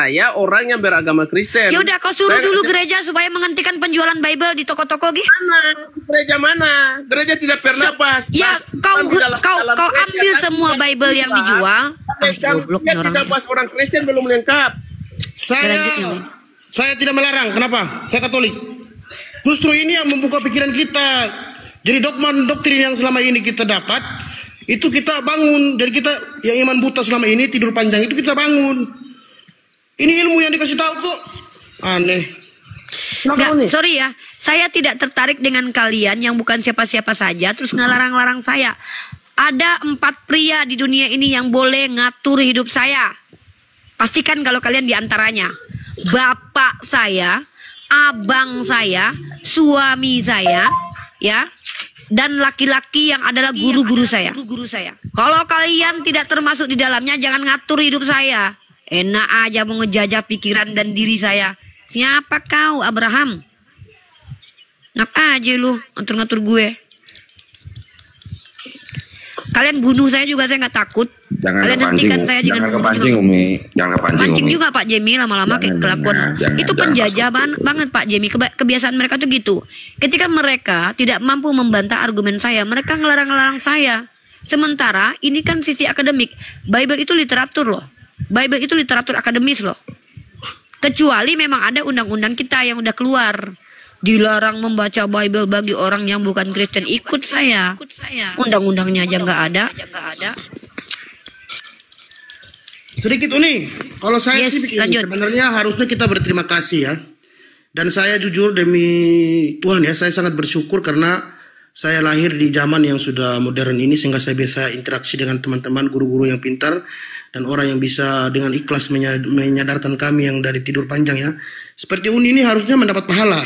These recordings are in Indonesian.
saya orang yang beragama Kristen. Yaudah, kau suruh dulu gereja supaya menghentikan penjualan Bible di toko-toko gitu. Gereja mana? Gereja tidak pernah pas. Ya, kau ambil semua Bible yang dijual. Goblok nih orang. Tidak pas orang Kristen belum lengkap. Saya tidak melarang. Kenapa? Saya Katolik. Justru ini yang membuka pikiran kita. Jadi dogma doktrin yang selama ini kita dapat, itu kita bangun. Jadi kita yang iman buta selama ini, tidur panjang itu kita bangun. Ini ilmu yang dikasih tahu kok. Aneh. Nggak, sorry ya, saya tidak tertarik dengan kalian yang bukan siapa-siapa saja terus ngelarang-larang saya. Ada 4 pria di dunia ini yang boleh ngatur hidup saya. Pastikan kalau kalian diantaranya. Bapak saya, abang saya, suami saya, ya, dan laki-laki yang adalah guru-guru saya. Kalau kalian tidak termasuk di dalamnya, jangan ngatur hidup saya. Enak aja mau ngejajah pikiran dan diri saya. Siapa kau, Abraham? Nak aja lu ngatur-ngatur gue. Kalian bunuh saya juga saya nggak takut. Kalian hentikan saya, jangan kepancing Umi. Jangan kepancing Umi. juga Pak Jemi lama-lama kayak kelakuan. Itu penjajah banget Pak Jemi. Kebiasaan mereka tuh gitu. Ketika mereka tidak mampu membantah argumen saya, mereka ngelarang-larang saya. Sementara ini kan sisi akademik. Bible itu literatur loh. Bible itu literatur akademis loh. Kecuali memang ada undang-undang kita yang udah keluar. Dilarang membaca Bible bagi orang yang bukan Kristen. Ikut saya. Undang-undangnya aja nggak ada. Sedikit Uni, kalau saya sih sebenarnya harusnya kita berterima kasih ya. Dan saya jujur demi Tuhan ya, saya sangat bersyukur karena saya lahir di zaman yang sudah modern ini sehingga saya bisa interaksi dengan teman-teman guru-guru yang pintar dan orang yang bisa dengan ikhlas menyadarkan kami yang dari tidur panjang ya. Seperti Uni ini harusnya mendapat pahala.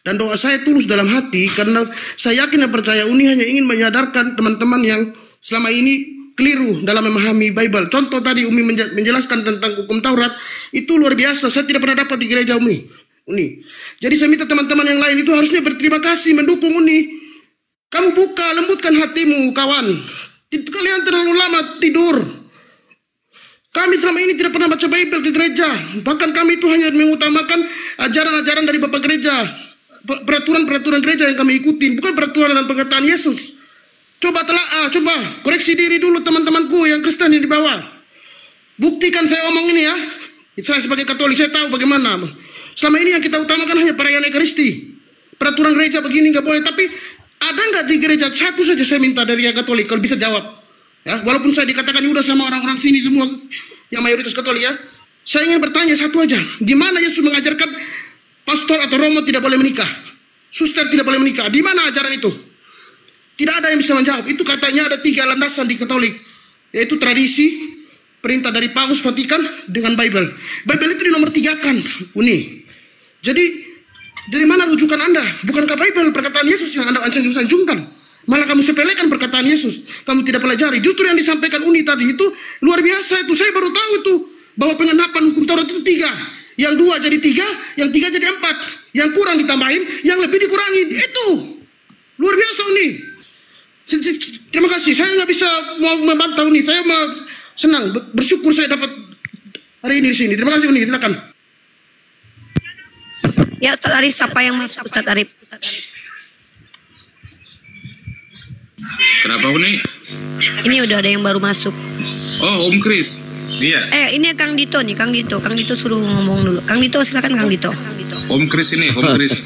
Dan doa saya tulus dalam hati karena saya yakin dan percaya Uni hanya ingin menyadarkan teman-teman yang selama ini keliru dalam memahami Bible. Contoh tadi Umi menjelaskan tentang hukum Taurat, itu luar biasa. Saya tidak pernah dapat di gereja Uni. Jadi saya minta teman-teman yang lain itu harusnya berterima kasih, mendukung Uni. Kamu buka, lembutkan hatimu, kawan. Kalian terlalu lama tidur. Kami selama ini tidak pernah baca Bible di gereja. Bahkan kami itu hanya mengutamakan ajaran-ajaran dari Bapak Gereja. Peraturan-peraturan gereja yang kami ikutin, bukan peraturan dan perkataan Yesus. Coba coba koreksi diri dulu teman-temanku yang Kristen yang di bawah. Buktikan saya omong ini ya. Saya sebagai Katolik saya tahu bagaimana. Selama ini yang kita utamakan hanya perayaan Ekaristi. Peraturan gereja begini nggak boleh. Tapi ada nggak di gereja satu saja saya minta dari yang Katolik kalau bisa jawab. Ya, walaupun saya dikatakan udah sama orang-orang sini semua yang mayoritas Katolik ya. Saya ingin bertanya satu aja. Di mana Yesus mengajarkan pastor atau romo tidak boleh menikah? Suster tidak boleh menikah. Di mana ajaran itu? Tidak ada yang bisa menjawab. Itu katanya ada 3 landasan di Katolik. Yaitu tradisi, perintah dari Paus Vatikan dengan Bible. Bible itu nomor 3 kan, Uni. Jadi, dari mana rujukan Anda? Bukankah Bible perkataan Yesus yang Anda sanjung-sanjungkan? Malah kamu sepelekan perkataan Yesus. Kamu tidak pelajari. Justru yang disampaikan Uni tadi itu luar biasa itu. Saya baru tahu itu. Bahwa pengenapan hukum Taurat itu 3. Yang 2 jadi 3, yang 3 jadi 4. Yang kurang ditambahin, yang lebih dikurangi. Itu. Luar biasa Uni. Terima kasih. Saya nggak bisa mau membantah Uni. Saya senang, bersyukur saya dapat hari ini di sini. Terima kasih Uni. Silakan. Ya Ustaz Arif, siapa yang masuk Ustaz Arif? Kenapa Uni? Ini udah ada yang baru masuk. Oh, Om Kris. Iya. Ini Kang Dito nih, Kang Dito. Kang Dito suruh ngomong dulu. Kang Dito silakan Kang Dito. Om Kris ini, Om Kris.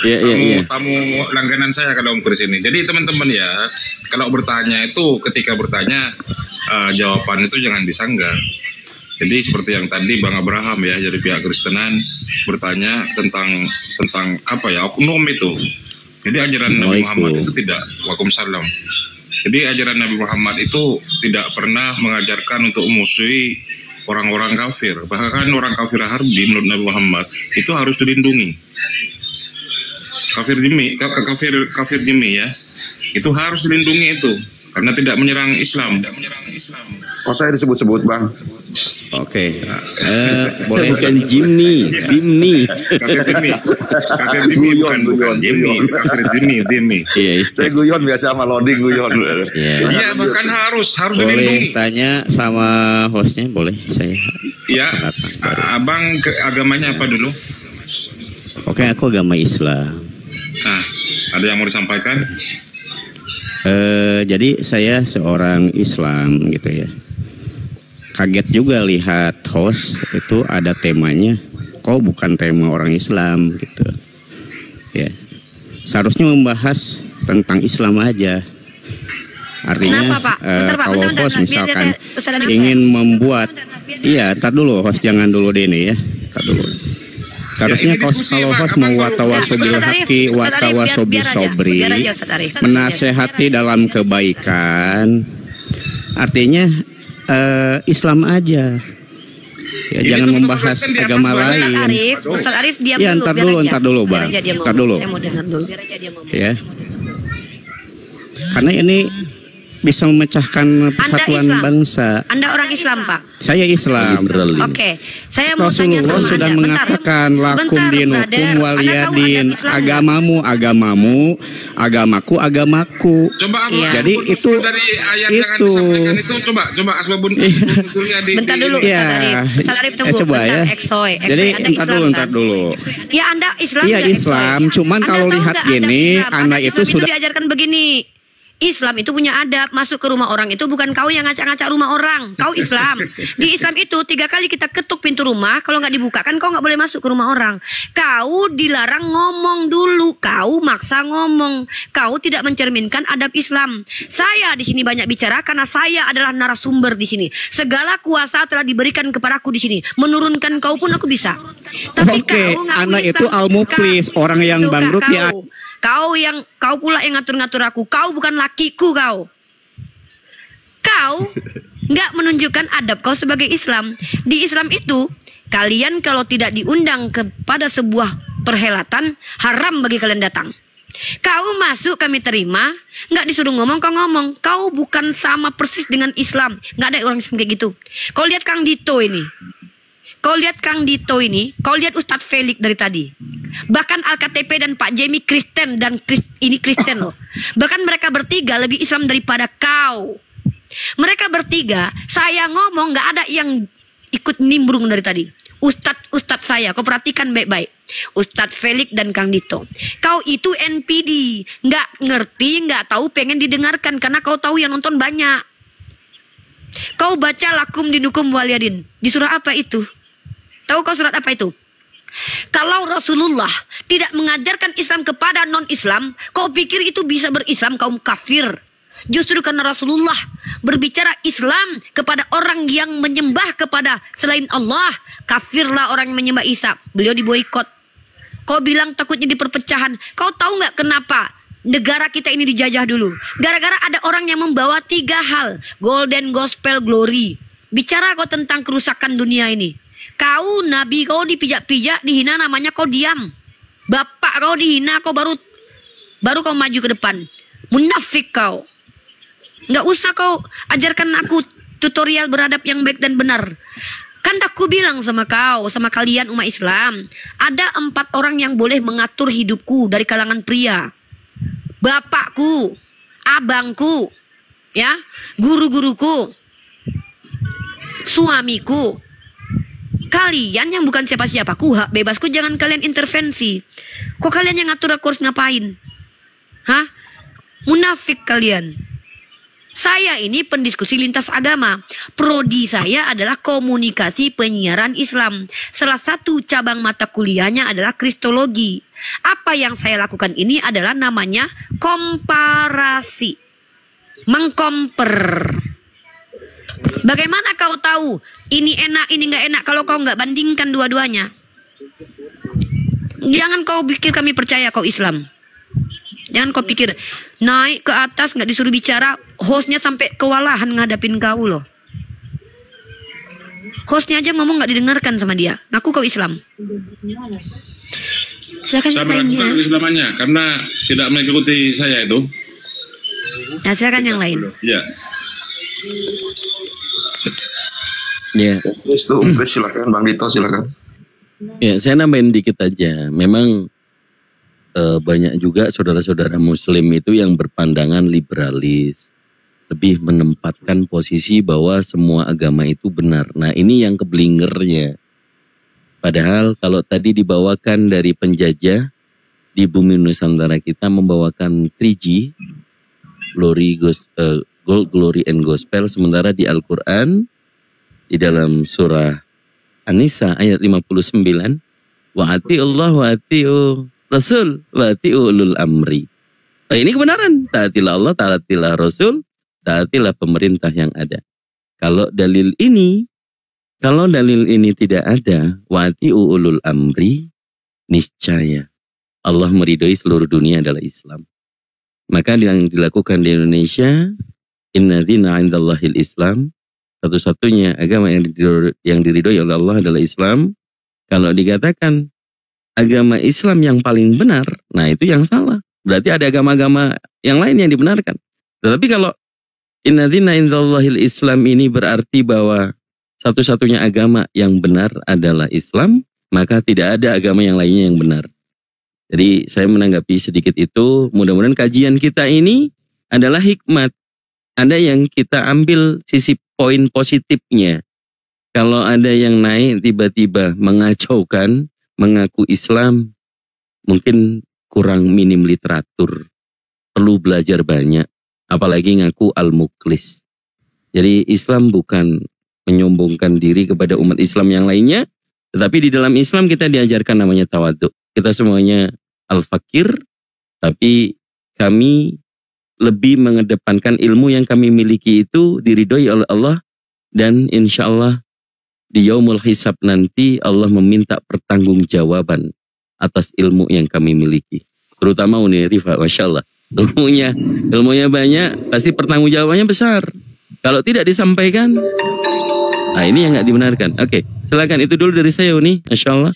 Iya. Tamu langganan saya kalau Om Kris ini. Jadi teman-teman ya, kalau bertanya itu ketika bertanya jawaban itu jangan disanggah. Jadi seperti yang tadi Bang Abraham ya dari pihak Kristenan bertanya tentang apa ya oknum itu. Jadi ajaran Nabi Muhammad itu tidak. Waalaikumsalam. Jadi ajaran Nabi Muhammad itu tidak pernah mengajarkan untuk memusuhi orang-orang kafir. Bahkan orang kafir harbi menurut Nabi Muhammad itu harus dilindungi. Kafir jimi ya, itu harus dilindungi itu karena tidak menyerang Islam. Kok saya disebut-sebut Bang? Oke. Boleh bukan Jimny, Dimny. Kakek Dimny bukan Jimny, kakek Dimny. Iya. Saya guyon biasa sama loading guyon. Iya, bahkan harus boleh dilindungi. tanya sama hostnya, boleh saya? Iya. Abang agamanya apa dulu? Oke, aku agama Islam. Nah, ada yang mau disampaikan? Jadi saya seorang Islam gitu ya. Kaget juga lihat host itu ada temanya, kok bukan tema orang Islam gitu. Ya. Seharusnya membahas tentang Islam aja. Artinya Kenapa, Pak? kalau host misalkan ingin membuat, iya, ntar dulu host, jangan dulu Denny ya, ntar dulu. Seharusnya kalau host mau watawasobil haki, watawasobil sobri, menasehati dalam kebaikan, artinya Islam aja. Ya, jangan membahas agama lain. Ustaz Arif diam ya, dulu. Ntar dulu Bang. Ntar dulu. Saya mau dengar dulu. Biar aja dia ngomong. Ya. Karena ini bisa memecahkan persatuan bangsa. Anda orang Islam, Pak? Saya Islam. Oke. Saya mau tanya sama Anda. Sudah mengatakan lakum dinukum waliyadin. Agamamu, agamaku. Coba jadi itu dari ayat yang Anda sampaikan itu coba asbabun nusulnya di. Bentar dulu, Ustaz Arif tunggu. Coba ya. Jadi entar dulu. Ya, Anda Islam. Iya, Islam. Cuman kalau lihat gini, anak itu sudah diajarkan begini. Islam itu punya adab. Masuk ke rumah orang itu bukan kau yang ngacak-ngacak rumah orang. Kau Islam. Di Islam itu 3 kali kita ketuk pintu rumah, kalau nggak dibukakan kau nggak boleh masuk ke rumah orang. Kau dilarang ngomong dulu. Kau maksa ngomong. Kau tidak mencerminkan adab Islam. Saya di sini banyak bicara karena saya adalah narasumber di sini. Segala kuasa telah diberikan kepadaku di sini. Menurunkan kau pun aku bisa. Tapi kau anak Islam, itu al-muflis, orang yang bangkrut ya. Kau pula yang ngatur-ngatur aku. Kau bukan lakiku kau. Kau nggak menunjukkan adab kau sebagai Islam. Di Islam itu kalian kalau tidak diundang kepada sebuah perhelatan, haram bagi kalian datang. Kau masuk kami terima, nggak disuruh ngomong kau ngomong. Kau bukan sama persis dengan Islam. Nggak ada orang Islam kayak gitu. Kau lihat Kang Dito ini. Kau lihat Ustadz Felix dari tadi. Bahkan Al-KTP dan Pak Jemi Kristen dan ini Kristen loh. Bahkan mereka bertiga lebih Islam daripada kau. Mereka bertiga, saya ngomong nggak ada yang ikut nimbrung dari tadi. Ustadz saya, kau perhatikan baik-baik. Ustadz Felix dan Kang Dito. Kau itu NPD, nggak ngerti, nggak tahu, pengen didengarkan karena kau tahu yang nonton banyak. Kau baca lakum dinukum waliyadin. Di surah apa itu? Tahu kau surat apa itu? Kalau Rasulullah tidak mengajarkan Islam kepada non-Islam, kau pikir itu bisa berislam kaum kafir. Justru karena Rasulullah berbicara Islam kepada orang yang menyembah kepada selain Allah, kafirlah orang yang menyembah Isa. Beliau diboikot. Kau bilang takutnya di perpecahan. Kau tahu nggak kenapa negara kita ini dijajah dulu? Gara-gara ada orang yang membawa 3 hal. Golden Gospel Glory. Bicara kau tentang kerusakan dunia ini. Kau nabi kau dipijak-pijak, dihina, namanya kau diam. Bapak kau dihina, kau baru kau maju ke depan. Munafik kau. Nggak usah kau ajarkan aku tutorial beradab yang baik dan benar. Kan aku bilang sama kau, sama kalian umat Islam, ada 4 orang yang boleh mengatur hidupku dari kalangan pria. Bapakku, abangku, ya, guru-guruku, suamiku. Kalian yang bukan siapa-siapaku, hak bebasku, jangan kalian intervensi. Kok kalian yang ngatur aku harus ngapain? Hah? Munafik kalian. Saya ini pendiskusi lintas agama. Prodi saya adalah komunikasi penyiaran Islam. Salah satu cabang mata kuliahnya adalah kristologi. Apa yang saya lakukan ini adalah namanya komparasi. Mengkomper. Bagaimana kau tahu ini enak, ini nggak enak kalau kau nggak bandingkan dua-duanya? Jangan kau pikir kami percaya kau Islam. Jangan kau pikir naik ke atas nggak disuruh bicara, hostnya sampai kewalahan ngadapin kau loh. Hostnya aja ngomong nggak didengarkan sama dia. Ngaku kau Islam. Silakan saya melakukan Islamannya karena tidak mengikuti saya itu. Nah, silakan yang lain. Ya. Ya. Silakan Bang Dito, silakan. Ya, saya nambahin dikit aja. Memang banyak juga saudara-saudara Muslim itu yang berpandangan liberalis, lebih menempatkan posisi bahwa semua agama itu benar. Nah, ini yang kebelingernya. Padahal kalau tadi dibawakan dari penjajah di bumi Nusantara kita membawakan 3G, Gold, Glory, and Gospel, sementara di Al-Quran di dalam surah An-Nisa ayat 59, wa ati'ullah wa ati'u Rasul wa ati'u ulul amri. Ini kebenaran, taatilah Allah, taatilah Rasul, taatilah pemerintah yang ada. Kalau dalil ini tidak ada, wa ati'u ulul amri, niscaya Allah meridhoi seluruh dunia adalah Islam. Maka yang dilakukan di Indonesia, inna dina 'indallahil Islam, satu-satunya agama yang diridhoi oleh Allah adalah Islam. Kalau dikatakan agama Islam yang paling benar, nah itu yang salah. Berarti ada agama-agama yang lain yang dibenarkan. Tetapi kalau inna dina 'indallahil Islam ini berarti bahwa satu-satunya agama yang benar adalah Islam, maka tidak ada agama yang lainnya yang benar. Jadi saya menanggapi sedikit itu, mudah-mudahan kajian kita ini adalah hikmat. Ada yang kita ambil sisi poin positifnya. Kalau ada yang naik tiba-tiba mengacaukan, mengaku Islam, mungkin kurang minim literatur. Perlu belajar banyak, apalagi ngaku al-muklis. Jadi Islam bukan menyombongkan diri kepada umat Islam yang lainnya, tetapi di dalam Islam kita diajarkan namanya tawaduk. Kita semuanya al-fakir, tapi kami lebih mengedepankan ilmu yang kami miliki itu diridhoi oleh Allah, dan insya Allah di yaumul hisab nanti Allah meminta pertanggungjawaban atas ilmu yang kami miliki. Terutama Unirifa, Masya Allah. Ilmunya banyak, pasti pertanggungjawabannya besar. Kalau tidak disampaikan, nah ini yang nggak dibenarkan. Oke, silakan itu dulu dari saya Uni. Masya Allah.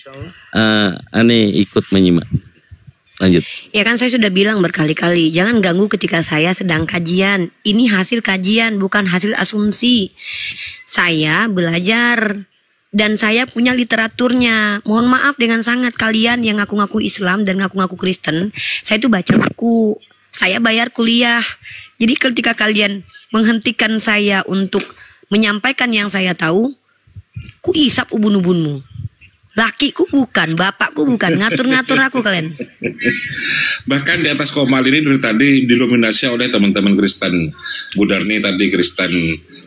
Aneh ikut menyimak. Lanjut. Ya kan saya sudah bilang berkali-kali, jangan ganggu ketika saya sedang kajian. Ini hasil kajian, bukan hasil asumsi. Saya belajar dan saya punya literaturnya. Mohon maaf dengan sangat kalian yang ngaku-ngaku Islam dan ngaku-ngaku Kristen. Saya itu baca buku, saya bayar kuliah. Jadi ketika kalian menghentikan saya untuk menyampaikan yang saya tahu, ku isap ubun-ubunmu. Lakiku bukan, bapakku bukan, ngatur-ngatur aku kalian. Bahkan di atas Komal ini dari tadi didominasi oleh teman-teman Kristen. Budarni tadi Kristen,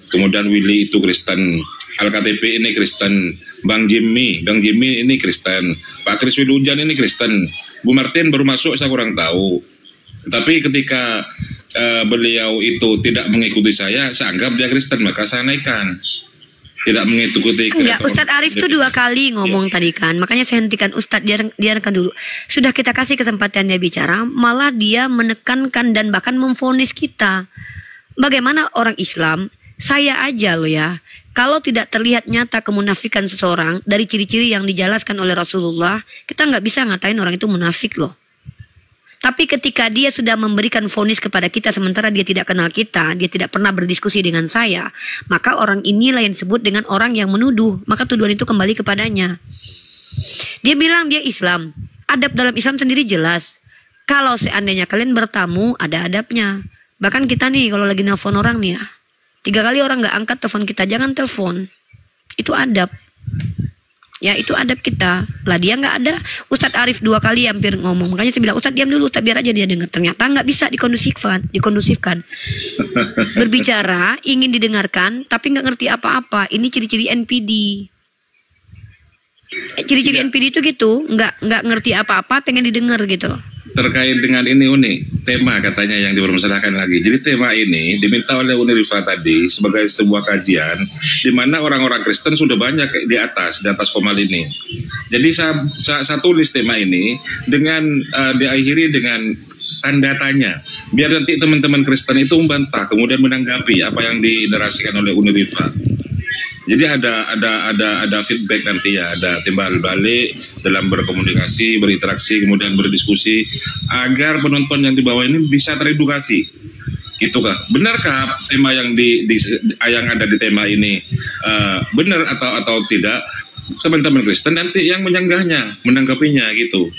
kemudian Willy itu Kristen, Al-KTP ini Kristen, Bang Jimmy ini Kristen, Pak Kris Wilujan ini Kristen, Bu Martin baru masuk saya kurang tahu. Tapi ketika beliau itu tidak mengikuti saya anggap dia Kristen, maka saya naikkan. Tidak mengikuti. Enggak, Ustadz Arif tuh 2 kali ngomong tadi kan. Makanya saya hentikan Ustadz, biarkan dulu. Sudah kita kasih kesempatan dia bicara, malah dia menekankan dan bahkan memvonis kita. Bagaimana orang Islam, saya aja loh ya, kalau tidak terlihat nyata kemunafikan seseorang dari ciri-ciri yang dijelaskan oleh Rasulullah, kita nggak bisa ngatain orang itu munafik loh. Tapi ketika dia sudah memberikan vonis kepada kita sementara dia tidak kenal kita, dia tidak pernah berdiskusi dengan saya, maka orang inilah yang disebut dengan orang yang menuduh. Maka tuduhan itu kembali kepadanya. Dia bilang dia Islam. Adab dalam Islam sendiri jelas. Kalau seandainya kalian bertamu, ada adabnya. Bahkan kita nih kalau lagi nelpon orang nih ya, 3 kali orang nggak angkat telepon kita, jangan telepon. Itu adab. Ya itu adab kita. Lah dia nggak ada. Ustadz Arif 2 kali hampir ngomong. Makanya saya bilang Ustadz diam dulu, Ustadz biar aja dia dengar. Ternyata nggak bisa dikondusifkan. Berbicara ingin didengarkan tapi nggak ngerti apa-apa. Ini ciri-ciri NPD. Ciri-ciri NPD itu gitu, nggak ngerti apa-apa, pengen didengar gitu loh. Terkait dengan ini Uni, tema katanya yang dipermasalahkan lagi. Jadi tema ini diminta oleh Uni Rifa tadi sebagai sebuah kajian di mana orang-orang Kristen sudah banyak di atas Komal ini. Jadi saya tulis tema ini dengan diakhiri dengan tanda tanya. Biar nanti teman-teman Kristen itu membantah kemudian menanggapi apa yang dinarasikan oleh Uni Rifa. Jadi ada feedback nanti ya, ada timbal balik dalam berkomunikasi, berinteraksi, kemudian berdiskusi agar penonton yang di bawah ini bisa teredukasi. Itukah benarkah tema yang yang ada di tema ini benar atau tidak? Teman-teman Kristen nanti yang menyanggahnya, menanggapinya gitu.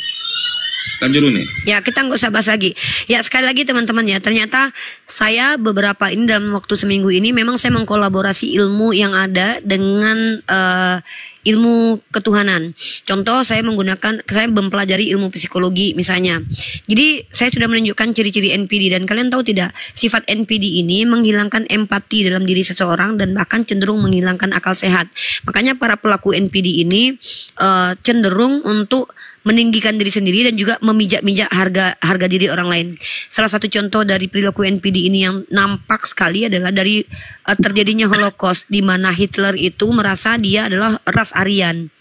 Lanjut nih. Ya, kita nggak usah bahas lagi. Ya, sekali lagi teman-teman ya, ternyata saya beberapa ini dalam waktu seminggu ini memang saya mengkolaborasi ilmu yang ada dengan ilmu ketuhanan. Contoh, saya mempelajari ilmu psikologi misalnya. Jadi saya sudah menunjukkan ciri-ciri NPD, dan kalian tahu tidak, sifat NPD ini menghilangkan empati dalam diri seseorang dan bahkan cenderung menghilangkan akal sehat. Makanya para pelaku NPD ini cenderung untuk meninggikan diri sendiri dan juga memijak-mijak harga diri orang lain. Salah satu contoh dari perilaku NPD ini yang nampak sekali adalah dari terjadinya Holocaust, di mana Hitler itu merasa dia adalah ras Aryan.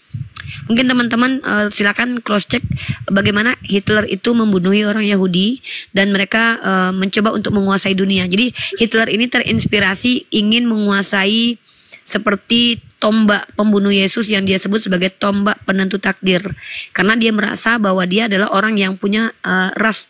Mungkin teman-teman silakan cross check bagaimana Hitler itu membunuhi orang Yahudi dan mereka mencoba untuk menguasai dunia. Jadi Hitler ini terinspirasi ingin menguasai seperti tombak pembunuh Yesus yang dia sebut sebagai tombak penentu takdir, karena dia merasa bahwa dia adalah orang yang punya ras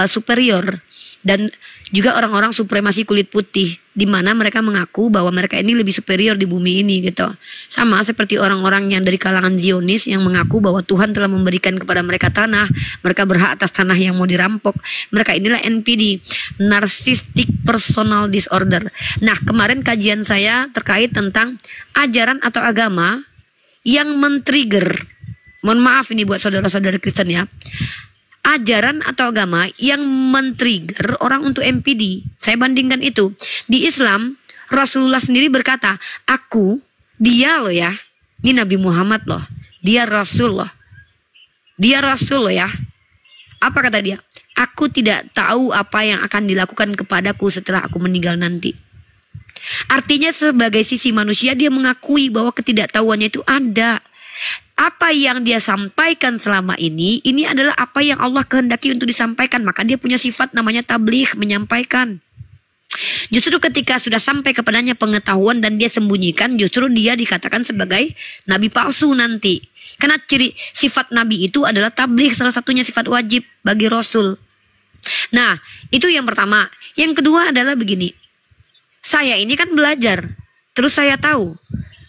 superior, dan juga orang-orang supremasi kulit putih, di mana mereka mengaku bahwa mereka ini lebih superior di bumi ini gitu. Sama seperti orang-orang yang dari kalangan Zionis yang mengaku bahwa Tuhan telah memberikan kepada mereka tanah, mereka berhak atas tanah yang mau dirampok. Mereka inilah NPD, Narcissistic Personal Disorder. Nah, kemarin kajian saya terkait tentang ajaran atau agama yang men-trigger, mohon maaf ini buat saudara-saudara Kristen ya, ajaran atau agama yang men-trigger orang untuk NPD. Saya bandingkan itu. Di Islam, Rasulullah sendiri berkata, dia loh ya, ini Nabi Muhammad loh, dia Rasul loh. Dia Rasul loh ya. Apa kata dia? Aku tidak tahu apa yang akan dilakukan kepadaku setelah aku meninggal nanti. Artinya sebagai sisi manusia dia mengakui bahwa ketidaktahuannya itu ada. Apa yang dia sampaikan selama ini adalah apa yang Allah kehendaki untuk disampaikan. Maka dia punya sifat namanya tabligh, menyampaikan. Justru ketika sudah sampai kepadanya pengetahuan dan dia sembunyikan, justru dia dikatakan sebagai nabi palsu nanti. Karena ciri sifat nabi itu adalah tabligh, salah satunya sifat wajib bagi Rasul. Nah, itu yang pertama. Yang kedua adalah begini. Saya ini kan belajar, terus saya tahu,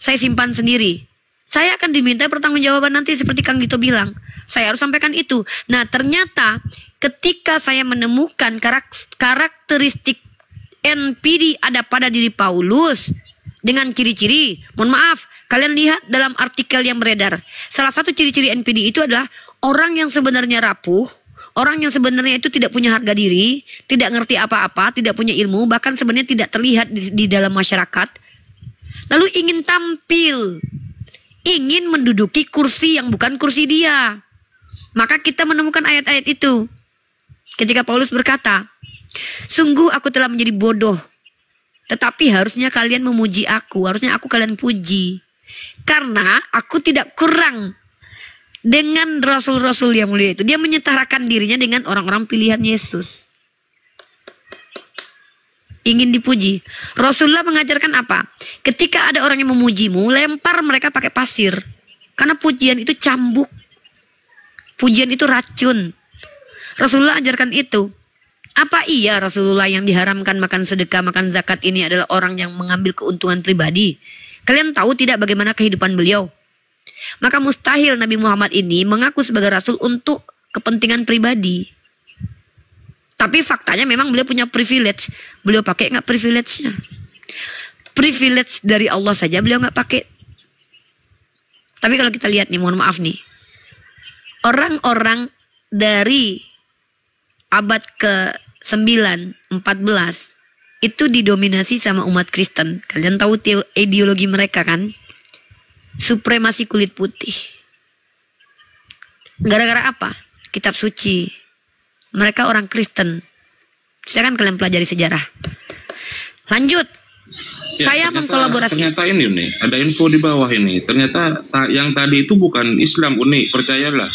saya simpan sendiri. Saya akan diminta pertanggungjawaban nanti seperti Kang Gito bilang. Saya harus sampaikan itu. Nah, ternyata ketika saya menemukan karakteristik NPD ada pada diri Paulus dengan ciri-ciri, mohon maaf, kalian lihat dalam artikel yang beredar. Salah satu ciri-ciri NPD itu adalah orang yang sebenarnya rapuh, orang yang sebenarnya itu tidak punya harga diri, tidak ngerti apa-apa, tidak punya ilmu, bahkan sebenarnya tidak terlihat di dalam masyarakat. Lalu ingin tampil, ingin menduduki kursi yang bukan kursi dia. Maka kita menemukan ayat-ayat itu. Ketika Paulus berkata, sungguh aku telah menjadi bodoh, tetapi harusnya kalian memuji aku, harusnya aku kalian puji. Karena aku tidak kurang dengan rasul-rasul yang mulia itu. Dia menyetarakan dirinya dengan orang-orang pilihan Yesus. Ingin dipuji. Rasulullah mengajarkan apa? Ketika ada orang yang memujimu, lempar mereka pakai pasir. Karena pujian itu cambuk. Pujian itu racun. Rasulullah ajarkan itu. Apa iya Rasulullah yang diharamkan makan sedekah, makan zakat ini adalah orang yang mengambil keuntungan pribadi? Kalian tahu tidak bagaimana kehidupan beliau? Maka mustahil Nabi Muhammad ini mengaku sebagai Rasul untuk kepentingan pribadi. Tapi faktanya memang beliau punya privilege. Beliau pakai nggak privilege-nya? Privilege dari Allah saja beliau nggak pakai. Tapi kalau kita lihat nih, mohon maaf nih, orang-orang dari abad ke-9, 14 itu didominasi sama umat Kristen. Kalian tahu ideologi mereka kan? Supremasi kulit putih. Gara-gara apa? Kitab suci. Mereka orang Kristen. Silakan kalian pelajari sejarah. Lanjut. Ya, saya mengkolaborasi. Ternyata ini nih, ada info di bawah ini. Ternyata yang tadi itu bukan Islam, Uni, percayalah.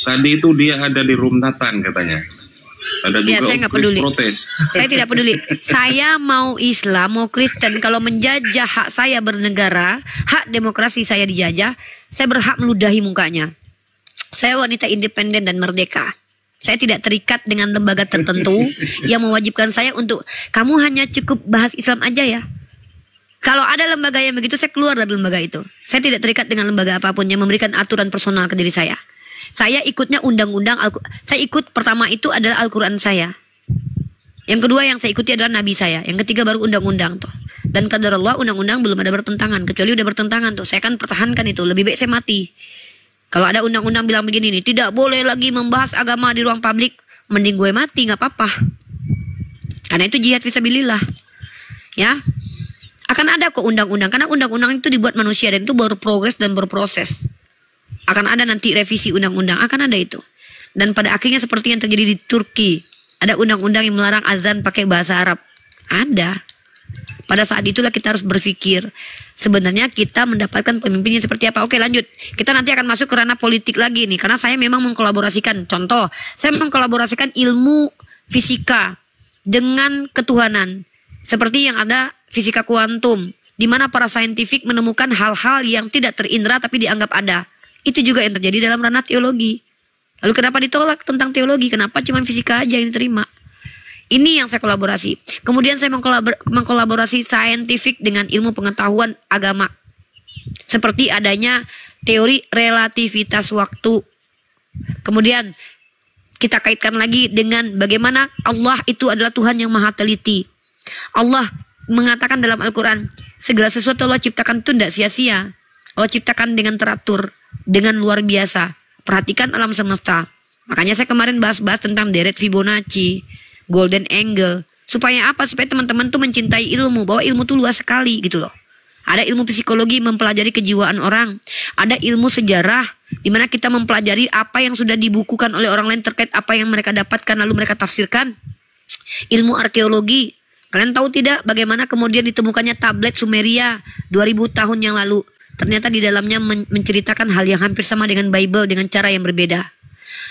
Tadi itu dia ada di room Nathan katanya. Ada juga saya nggak peduli. Protes. Saya tidak peduli. Saya mau Islam, mau Kristen. Kalau menjajah hak saya bernegara, hak demokrasi saya dijajah, saya berhak meludahi mukanya. Saya wanita independen dan merdeka. Saya tidak terikat dengan lembaga tertentu yang mewajibkan saya untuk kamu hanya cukup bahas Islam aja ya. Kalau ada lembaga yang begitu, saya keluar dari lembaga itu. Saya tidak terikat dengan lembaga apapun yang memberikan aturan personal ke diri saya. Saya ikutnya undang-undang. Saya ikut pertama itu adalah Al-Quran saya. Yang kedua yang saya ikuti adalah Nabi saya. Yang ketiga baru undang-undang tuh. Dan qadarullah undang-undang belum ada bertentangan. Kecuali udah bertentangan tuh, saya akan pertahankan itu. Lebih baik saya mati. Kalau ada undang-undang bilang begini nih, tidak boleh lagi membahas agama di ruang publik, mending gue mati, nggak apa-apa. Karena itu jihad fisabilillah. Ya, akan ada kok undang-undang. Karena undang-undang itu dibuat manusia dan itu baru progres dan berproses. Akan ada nanti revisi undang-undang, akan ada itu. Dan pada akhirnya seperti yang terjadi di Turki, ada undang-undang yang melarang azan pakai bahasa Arab. Ada. Pada saat itulah kita harus berpikir, sebenarnya kita mendapatkan pemimpin yang seperti apa. Oke, lanjut. Kita nanti akan masuk ke ranah politik lagi nih. Karena saya memang mengkolaborasikan. Contoh, saya mengkolaborasikan ilmu fisika dengan ketuhanan. Seperti yang ada fisika kuantum. Di mana para saintifik menemukan hal-hal yang tidak terindra tapi dianggap ada. Itu juga yang terjadi dalam ranah teologi. Lalu kenapa ditolak tentang teologi? Kenapa cuma fisika aja yang diterima? Ini yang saya kolaborasi. Kemudian saya mengkolaborasi saintifik dengan ilmu pengetahuan agama. Seperti adanya teori relativitas waktu. Kemudian kita kaitkan lagi dengan bagaimana Allah itu adalah Tuhan yang maha teliti. Allah mengatakan dalam Al-Quran, segala sesuatu Allah ciptakan itu tidak sia-sia. Allah ciptakan dengan teratur, dengan luar biasa. Perhatikan alam semesta. Makanya saya kemarin bahas-bahas tentang deret Fibonacci, golden angle. Supaya apa? Supaya teman-teman tuh mencintai ilmu. Bahwa ilmu tuh luas sekali gitu loh. Ada ilmu psikologi mempelajari kejiwaan orang. Ada ilmu sejarah dimana kita mempelajari apa yang sudah dibukukan oleh orang lain terkait apa yang mereka dapatkan lalu mereka tafsirkan. Ilmu arkeologi. Kalian tahu tidak bagaimana kemudian ditemukannya tablet Sumeria 2000 tahun yang lalu. Ternyata di dalamnya menceritakan hal yang hampir sama dengan Bible dengan cara yang berbeda.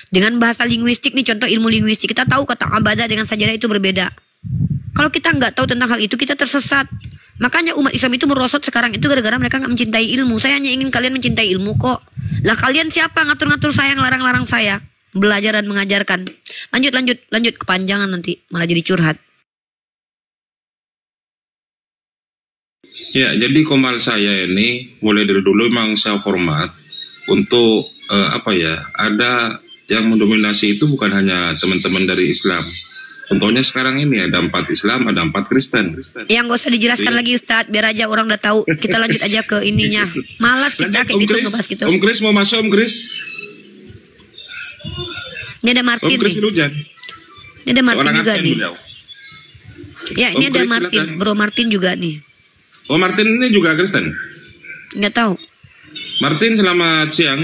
Dengan bahasa linguistik nih, contoh ilmu linguistik, kita tahu kata abadah dengan sajadah itu berbeda. Kalau kita nggak tahu tentang hal itu, kita tersesat. Makanya umat Islam itu merosot sekarang itu gara-gara mereka nggak mencintai ilmu. Saya hanya ingin kalian mencintai ilmu kok. Lah kalian siapa ngatur-ngatur saya, ngelarang-larang saya belajar dan mengajarkan? Lanjut kepanjangan nanti malah jadi curhat. Ya, jadi komal saya ini mulai dari dulu memang saya hormat untuk ada yang mendominasi itu bukan hanya teman-teman dari Islam. Contohnya sekarang ini ada 4 Islam, ada 4 Kristen. Yang gak usah dijelaskan lagi Ustadz, biar aja orang udah tahu. Kita lanjut aja ke ininya. Malas kita kayak gitu ngebahas gitu. Om Kris mau masuk, Om Kris? Ini ada Martin Om Kris nih. Hujan. Ini ada Martin Seorang juga nih. beliau. Ya, ini Om ada Kris, Martin, silakan. Bro Martin juga nih. Oh, Martin ini juga Kristen? Nggak tahu. Martin, selamat siang.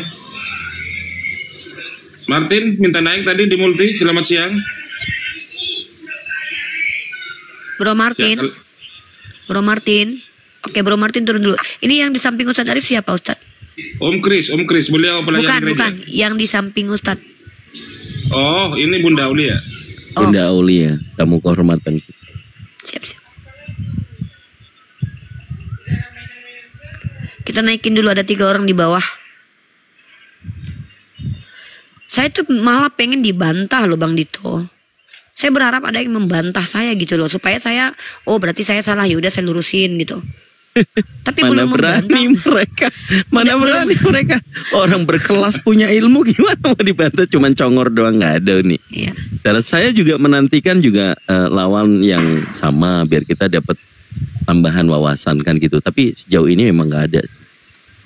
Martin, minta naik tadi di multi, selamat siang. Bro Martin. Ya, Bro Martin. Oke, Bro Martin turun dulu. Ini yang di samping Ustadz Arif siapa Ustadz? Om Kris, beliau pelayan gereja. Bukan. Yang di samping Ustadz. Oh, ini Bunda Aulia. Oh. Bunda Aulia, tamu kehormatan. Siap. Kita naikin dulu, ada 3 orang di bawah. Saya tuh malah pengen dibantah loh Bang Dito. Saya berharap ada yang membantah saya gitu loh. Supaya saya, oh berarti saya salah, yaudah saya lurusin gitu. Tapi Mana belum berani membantah. mereka. Mana berani mereka. Orang berkelas punya ilmu gimana mau dibantah. Cuman congor doang, nggak ada nih. Iya. Dan saya juga menantikan juga lawan yang sama. Biar kita dapat tambahan wawasan kan gitu. Tapi sejauh ini memang nggak ada.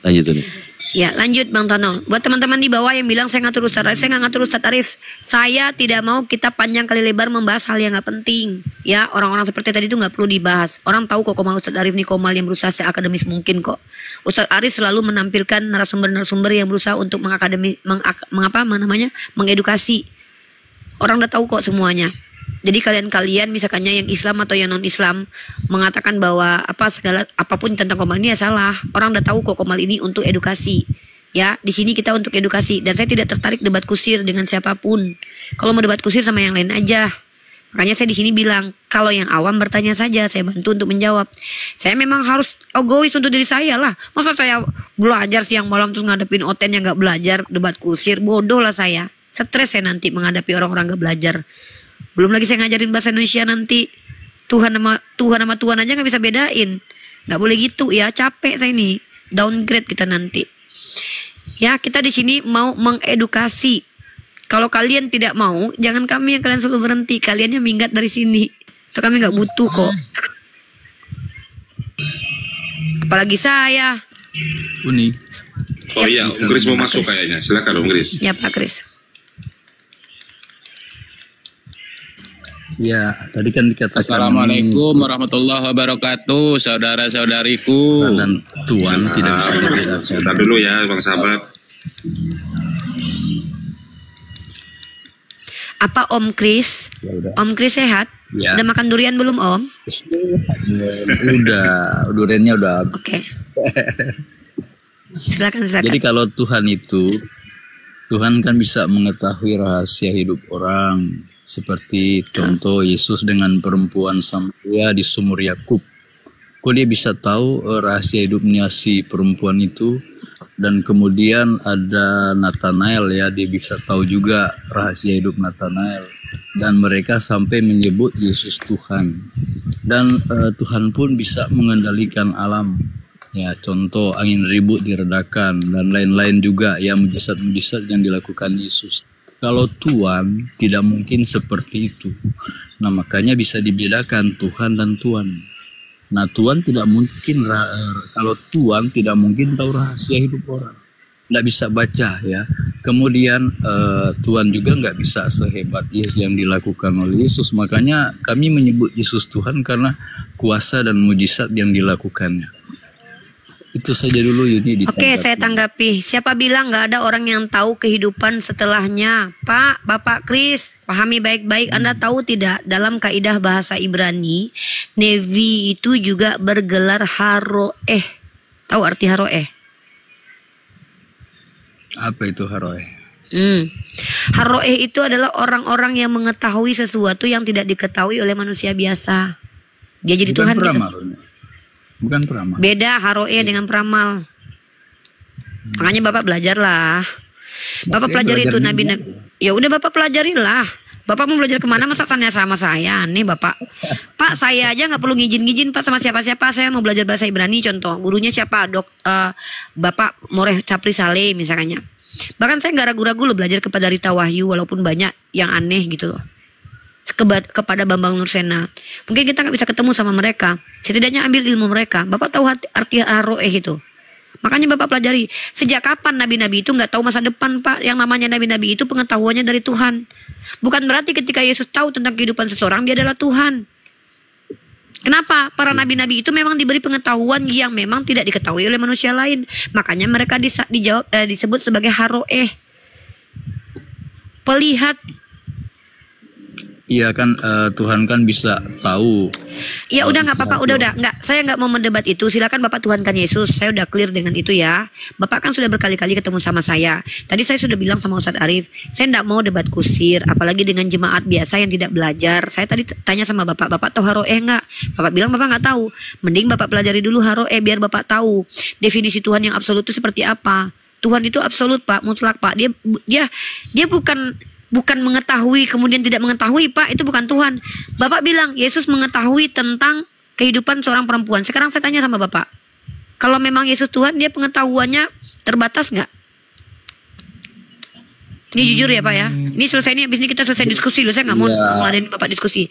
Lanjut nih. Ya lanjut Bang Tono. Buat teman-teman di bawah yang bilang saya ngatur Ustadz Arif, saya nggak ngatur Ustadz Arif. Saya tidak mau kita panjang kali lebar membahas hal yang nggak penting. Ya, orang-orang seperti tadi itu nggak perlu dibahas. Orang tahu kok komal Ustadz Arif nih komal yang berusaha seakademis mungkin kok. Ustadz Arif selalu menampilkan narasumber-narasumber yang berusaha untuk mengedukasi. Orang udah tahu kok semuanya. Jadi kalian misalkannya yang Islam atau yang non Islam mengatakan bahwa apapun tentang komal ini ya salah. Orang udah tahu kok komal ini untuk edukasi. Ya, di sini kita untuk edukasi dan saya tidak tertarik debat kusir dengan siapapun. Kalau mau debat kusir sama yang lain aja. Makanya saya di sini bilang, kalau yang awam bertanya saja, saya bantu untuk menjawab. Saya memang harus egois untuk diri saya lah. Masa saya belajar siang malam terus ngadepin Oten yang nggak belajar debat kusir, bodoh lah saya. Stres saya nanti menghadapi orang-orang gak belajar. Belum lagi saya ngajarin bahasa Indonesia nanti. Tuhan sama Tuhan aja gak bisa bedain. Gak boleh gitu ya, capek saya ini. Downgrade kita nanti. Ya, kita di sini mau mengedukasi. Kalau kalian tidak mau, jangan kami yang kalian suruh berhenti. Kalian yang minggat dari sini. Itu kami gak butuh kok. Apalagi saya. Uni. Oh iya, Om Kris mau masuk kayaknya. Silakan Om Kris. Ya Pak Kris. Ya, tadi kan dikatakan. Assalamualaikum warahmatullahi wabarakatuh, saudara-saudariku. Dan Tuhan tidak bisa dibedakan. Sebentar dulu ya, Bang Sahabat. Apa Om Kris? Ya, Om Kris sehat? Ya. Udah makan durian belum Om? Udah, duriannya udah. Oke. Silakan. Jadi kalau Tuhan itu, Tuhan kan bisa mengetahui rahasia hidup orang. Seperti contoh Yesus dengan perempuan Samaria di sumur Yakub. Kok dia bisa tahu rahasia hidupnya si perempuan itu? Dan kemudian ada Nathanael ya, dia bisa tahu juga rahasia hidup Nathanael. Dan mereka sampai menyebut Yesus Tuhan. Dan Tuhan pun bisa mengendalikan alam. Ya, contoh angin ribut diredakan dan lain-lain juga ya, mujizat-mujizat yang dilakukan Yesus. Kalau Tuhan tidak mungkin seperti itu. Nah, makanya bisa dibedakan Tuhan dan Tuhan. Nah, Tuhan tidak mungkin, kalau Tuhan tidak mungkin tahu rahasia hidup orang. Tidak bisa baca ya. Kemudian Tuhan juga nggak bisa sehebat yang dilakukan oleh Yesus. Makanya kami menyebut Yesus Tuhan karena kuasa dan mujizat yang dilakukannya. Itu saja dulu Yuni. Oke, saya tanggapi. Siapa bilang nggak ada orang yang tahu kehidupan setelahnya? Pak, Bapak Kris, pahami baik-baik. Anda tahu tidak, dalam kaidah bahasa Ibrani, Nevi itu juga bergelar haroeh. Tahu arti haroeh? Apa itu haroeh? Haroeh itu adalah orang-orang yang mengetahui sesuatu yang tidak diketahui oleh manusia biasa. Dia jadi Tuhan gitu. Bukan peramal. Beda haroe dengan peramal. Makanya Bapak belajarlah. Bapak pelajari itu nabi-nabi. Ya udah Bapak pelajarilah. Bapak mau belajar kemana masa tanya sama saya? Nih Bapak. Pak, saya aja nggak perlu ngizin Pak sama siapa-siapa. Saya mau belajar bahasa Ibrani contoh. Gurunya siapa? Bapak Moreh Capri Saleh misalnya. Bahkan saya nggak ragu-ragu loh belajar kepada Rita Wahyu walaupun banyak yang aneh gitu loh. Kepada Bambang Nursena. Mungkin kita nggak bisa ketemu sama mereka. Setidaknya ambil ilmu mereka. Bapak tahu arti haroeh itu. Makanya Bapak pelajari. Sejak kapan nabi-nabi itu nggak tahu masa depan Pak? Yang namanya nabi-nabi itu pengetahuannya dari Tuhan. Bukan berarti ketika Yesus tahu tentang kehidupan seseorang dia adalah Tuhan. Kenapa? Para nabi-nabi itu memang diberi pengetahuan yang memang tidak diketahui oleh manusia lain. Makanya mereka disebut sebagai haroeh. Pelihat. Iya kan Tuhan kan bisa tahu. Ya udah nggak apa-apa, udah nggak. Saya nggak mau mendebat itu. Silakan Bapak Tuhankan Yesus. Saya udah clear dengan itu ya. Bapak kan sudah berkali-kali ketemu sama saya. Tadi saya sudah bilang sama Ustadz Arif, saya nggak mau debat kusir, apalagi dengan jemaat biasa yang tidak belajar. Saya tadi tanya sama Bapak tahu haroeh nggak? Bapak bilang Bapak nggak tahu. Mending Bapak pelajari dulu haroeh biar Bapak tahu definisi Tuhan yang absolut itu seperti apa. Tuhan itu absolut Pak, mutlak Pak. Dia bukan mengetahui kemudian tidak mengetahui Pak, itu bukan Tuhan. Bapak bilang Yesus mengetahui tentang kehidupan seorang perempuan. Sekarang saya tanya sama Bapak, kalau memang Yesus Tuhan, dia pengetahuannya terbatas nggak? Ini jujur ya Pak ya. Ini selesai, ini habis ini kita selesai diskusi loh. Saya nggak mau ngeladenin Bapak diskusi.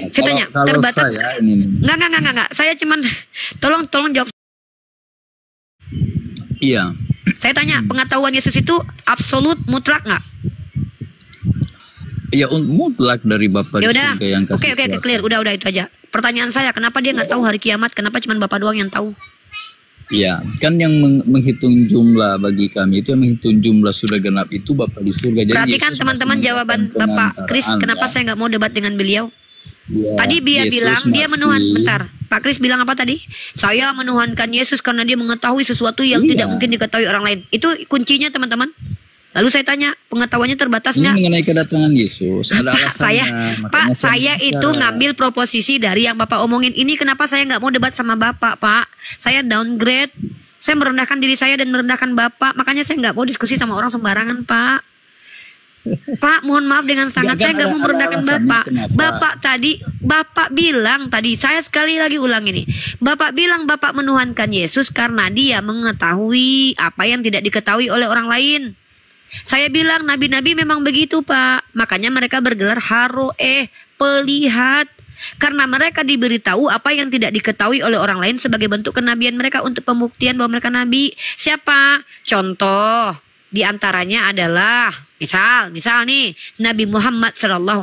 Saya tanya terbatas. Enggak. Saya cuman tolong jawab. Iya. Saya tanya pengetahuan Yesus itu absolut mutlak nggak? Ya mutlak dari Bapak. Ya udah. Oke, clear. Udah itu aja. Pertanyaan saya, kenapa dia nggak tahu hari kiamat? Kenapa cuma Bapak doang yang tahu? Ya, kan yang menghitung jumlah bagi kami itu, yang menghitung jumlah sudah genap itu Bapak di surga. Jadi perhatikan teman-teman jawaban Bapak Kris. Kenapa saya nggak mau debat dengan beliau? Ya, tadi dia bilang dia menuhan. Bentar, Pak Kris bilang apa tadi? Saya menuhankan Yesus karena dia mengetahui sesuatu yang tidak mungkin diketahui orang lain. Itu kuncinya teman-teman. Lalu saya tanya, pengetahuannya terbatas nggak? Ini mengenai kedatangan Yesus, ada alasannya. Saya itu ngambil proposisi dari yang Bapak omongin. Ini kenapa saya nggak mau debat sama Bapak, Pak? Saya downgrade, saya merendahkan diri saya dan merendahkan Bapak. Makanya saya nggak mau diskusi sama orang sembarangan, Pak. Pak, mohon maaf dengan sangat, saya nggak mau merendahkan Bapak. Bapak bilang tadi, saya sekali lagi ulang ini. Bapak bilang Bapak menuhankan Yesus karena dia mengetahui apa yang tidak diketahui oleh orang lain. Saya bilang nabi-nabi memang begitu, Pak. Makanya mereka bergelar haroeh, pelihat. Karena mereka diberitahu apa yang tidak diketahui oleh orang lain sebagai bentuk kenabian mereka untuk pembuktian bahwa mereka nabi. Siapa? Contoh di antaranya adalah misal nih Nabi Muhammad SAW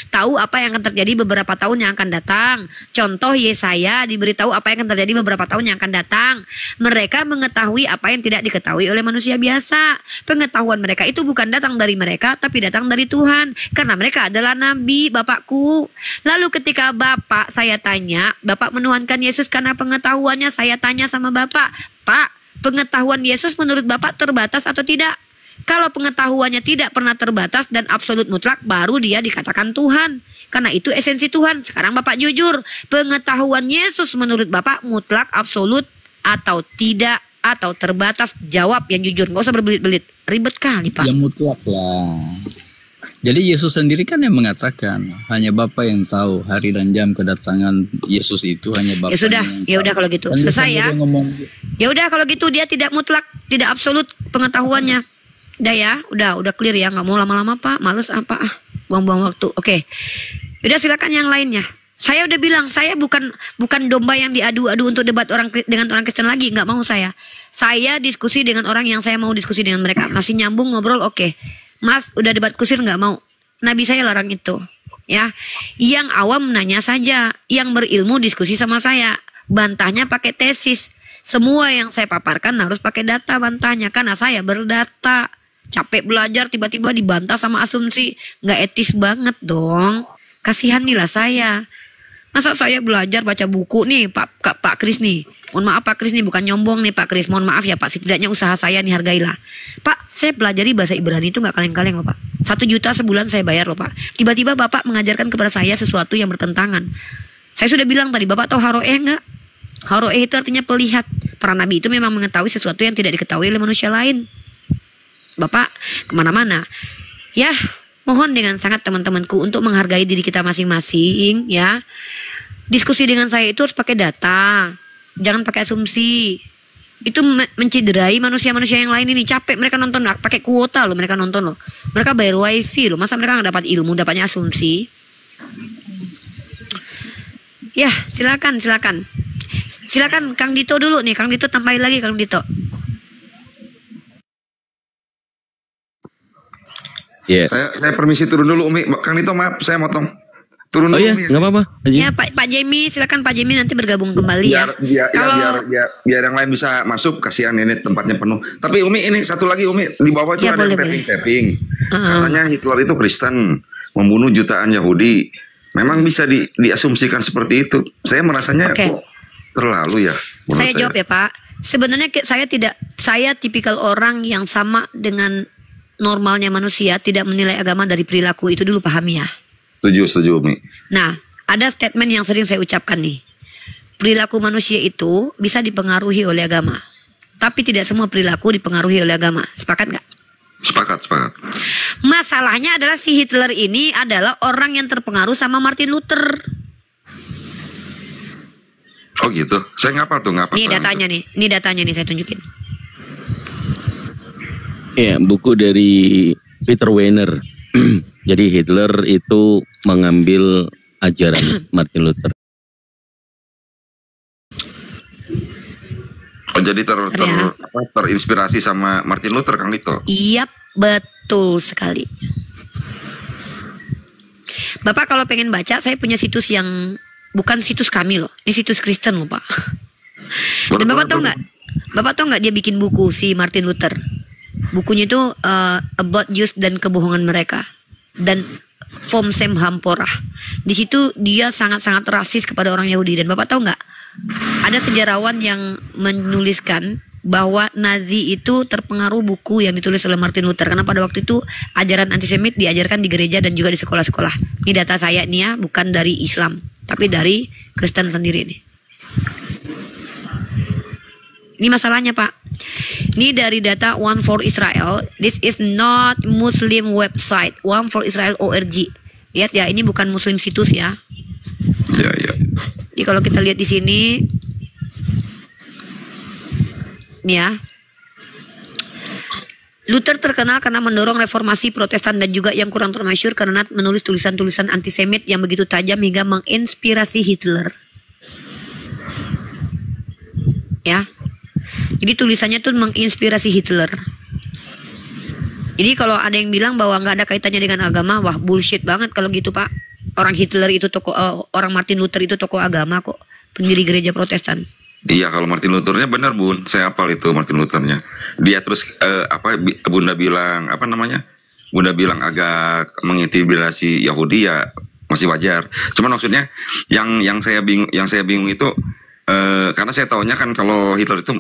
tahu apa yang akan terjadi beberapa tahun yang akan datang. Contoh Yesaya diberitahu apa yang akan terjadi beberapa tahun yang akan datang. Mereka mengetahui apa yang tidak diketahui oleh manusia biasa. Pengetahuan mereka itu bukan datang dari mereka, tapi datang dari Tuhan. Karena mereka adalah nabi, Bapakku. Lalu ketika Bapak saya tanya, Bapak menuhankan Yesus karena pengetahuannya, saya tanya sama Bapak, Pak, pengetahuan Yesus menurut Bapak terbatas atau tidak? Kalau pengetahuannya tidak pernah terbatas dan absolut mutlak, baru dia dikatakan Tuhan. Karena itu esensi Tuhan. Sekarang Bapak jujur, pengetahuan Yesus menurut Bapak mutlak, absolut, atau tidak, atau terbatas? Jawab yang jujur, nggak usah berbelit-belit. Ribet kali, Pak. Ya mutlak lah. Jadi Yesus sendiri kan yang mengatakan, hanya Bapa yang tahu hari dan jam kedatangan Yesus itu, hanya Bapa. Ya udah kalau gitu. Selesai ya. Ya udah kalau gitu, dia tidak mutlak, tidak absolut pengetahuannya. Udah ya, udah clear ya, nggak mau lama-lama Pak, males apa buang-buang waktu. Oke. Udah silakan yang lainnya. Saya udah bilang, saya bukan domba yang diadu-adu untuk debat dengan orang Kristen lagi, nggak mau saya. Saya diskusi dengan orang yang saya mau diskusi dengan mereka. Masih nyambung ngobrol, oke. Mas, udah debat kusir nggak mau. Nabi saya larang itu. Ya, yang awam nanya saja, yang berilmu diskusi sama saya. Bantahnya pakai tesis. Semua yang saya paparkan harus pakai data bantahnya, karena saya berdata. Capek belajar tiba-tiba dibantah sama asumsi, nggak etis banget dong. Kasihanilah saya. Masa saya belajar baca buku nih Pak Kris nih. Mohon maaf Pak Kris nih, bukan nyombong nih Pak Kris. Mohon maaf ya Pak, setidaknya usaha saya nih hargailah. Pak, saya pelajari bahasa Ibrani itu nggak kaleng-kaleng loh Pak. 1 juta sebulan saya bayar loh Pak. Tiba-tiba Bapak mengajarkan kepada saya sesuatu yang bertentangan. Saya sudah bilang tadi, Bapak tahu haroeh nggak? Haroeh itu artinya pelihat. Para nabi itu memang mengetahui sesuatu yang tidak diketahui oleh manusia lain. Bapak kemana-mana. Ya, mohon dengan sangat teman-temanku untuk menghargai diri kita masing-masing ya. Diskusi dengan saya itu harus pakai data. Jangan pakai asumsi. Itu menciderai manusia-manusia yang lain ini. Capek mereka nonton, pakai kuota loh mereka nonton loh. Mereka bayar wifi loh. Masa mereka nggak dapat ilmu, dapatnya asumsi. Ya, silakan. Silakan Kang Dito dulu nih. Kang Dito tambahin lagi Kang Dito. Yeah. Saya permisi turun dulu Umi. Kang Dito maaf saya motong. Turun dulu ya, Umi. Nggak apa-apa. Ya Pak Jemi, silakan Pak Jemi nanti bergabung kembali biar yang lain bisa masuk, kasihan ini tempatnya penuh. Tapi Umi ini satu lagi Umi, di bawah itu ya, ada tapping. Katanya Hitler itu Kristen, membunuh jutaan Yahudi. Memang bisa diasumsikan seperti itu. Saya merasanya kok terlalu ya. Saya jawab ya Pak. Sebenarnya saya tipikal orang yang sama dengan normalnya manusia, tidak menilai agama dari perilaku. Itu dulu pahami ya. Setuju Umi. Nah, ada statement yang sering saya ucapkan nih. Perilaku manusia itu bisa dipengaruhi oleh agama, tapi tidak semua perilaku dipengaruhi oleh agama. Sepakat nggak? Sepakat. Masalahnya adalah si Hitler ini adalah orang yang terpengaruh sama Martin Luther. Oh gitu. Saya ngapa tuh? Ini datanya nih saya tunjukin. Ya, buku dari Peter Weiner. Jadi Hitler itu mengambil ajaran Martin Luther. Oh, jadi terinspirasi sama Martin Luther, Kang Dito? Iya, betul sekali. Bapak kalau pengen baca, saya punya situs yang bukan situs kami loh. Ini situs Kristen loh Pak. Dan Bapak tahu nggak dia bikin buku si Martin Luther? Bukunya itu About Jews dan Kebohongan Mereka dan Vom Sem Hamporah. Di situ dia sangat-sangat rasis kepada orang Yahudi. Dan Bapak tahu nggak? Ada sejarawan yang menuliskan bahwa Nazi itu terpengaruh buku yang ditulis oleh Martin Luther, karena pada waktu itu ajaran antisemit diajarkan di gereja dan juga di sekolah-sekolah. Ini data saya nih ya, bukan dari Islam, tapi dari Kristen sendiri nih. Ini masalahnya Pak. Ini dari data One for Israel. This is not Muslim website. One for Israel org. Lihat ya, ini bukan Muslim situs ya. Iya, iya. Jadi kalau kita lihat di sini, nih ya. Luther terkenal karena mendorong reformasi Protestan dan juga yang kurang termasyhur karena menulis tulisan-tulisan antisemit yang begitu tajam hingga menginspirasi Hitler. Ya. Jadi tulisannya tuh menginspirasi Hitler. Jadi kalau ada yang bilang bahwa nggak ada kaitannya dengan agama, wah bullshit banget kalau gitu Pak. Orang Hitler itu orang Martin Luther itu tokoh agama kok, pendiri gereja Protestan. Iya, kalau Martin Luthernya benar Bun, saya hafal itu Martin Luthernya. Dia terus Bunda bilang apa namanya? Bunda bilang agak mengintimidasi Yahudi ya masih wajar. Cuman maksudnya yang saya bingung itu karena saya taunya kan kalau Hitler itu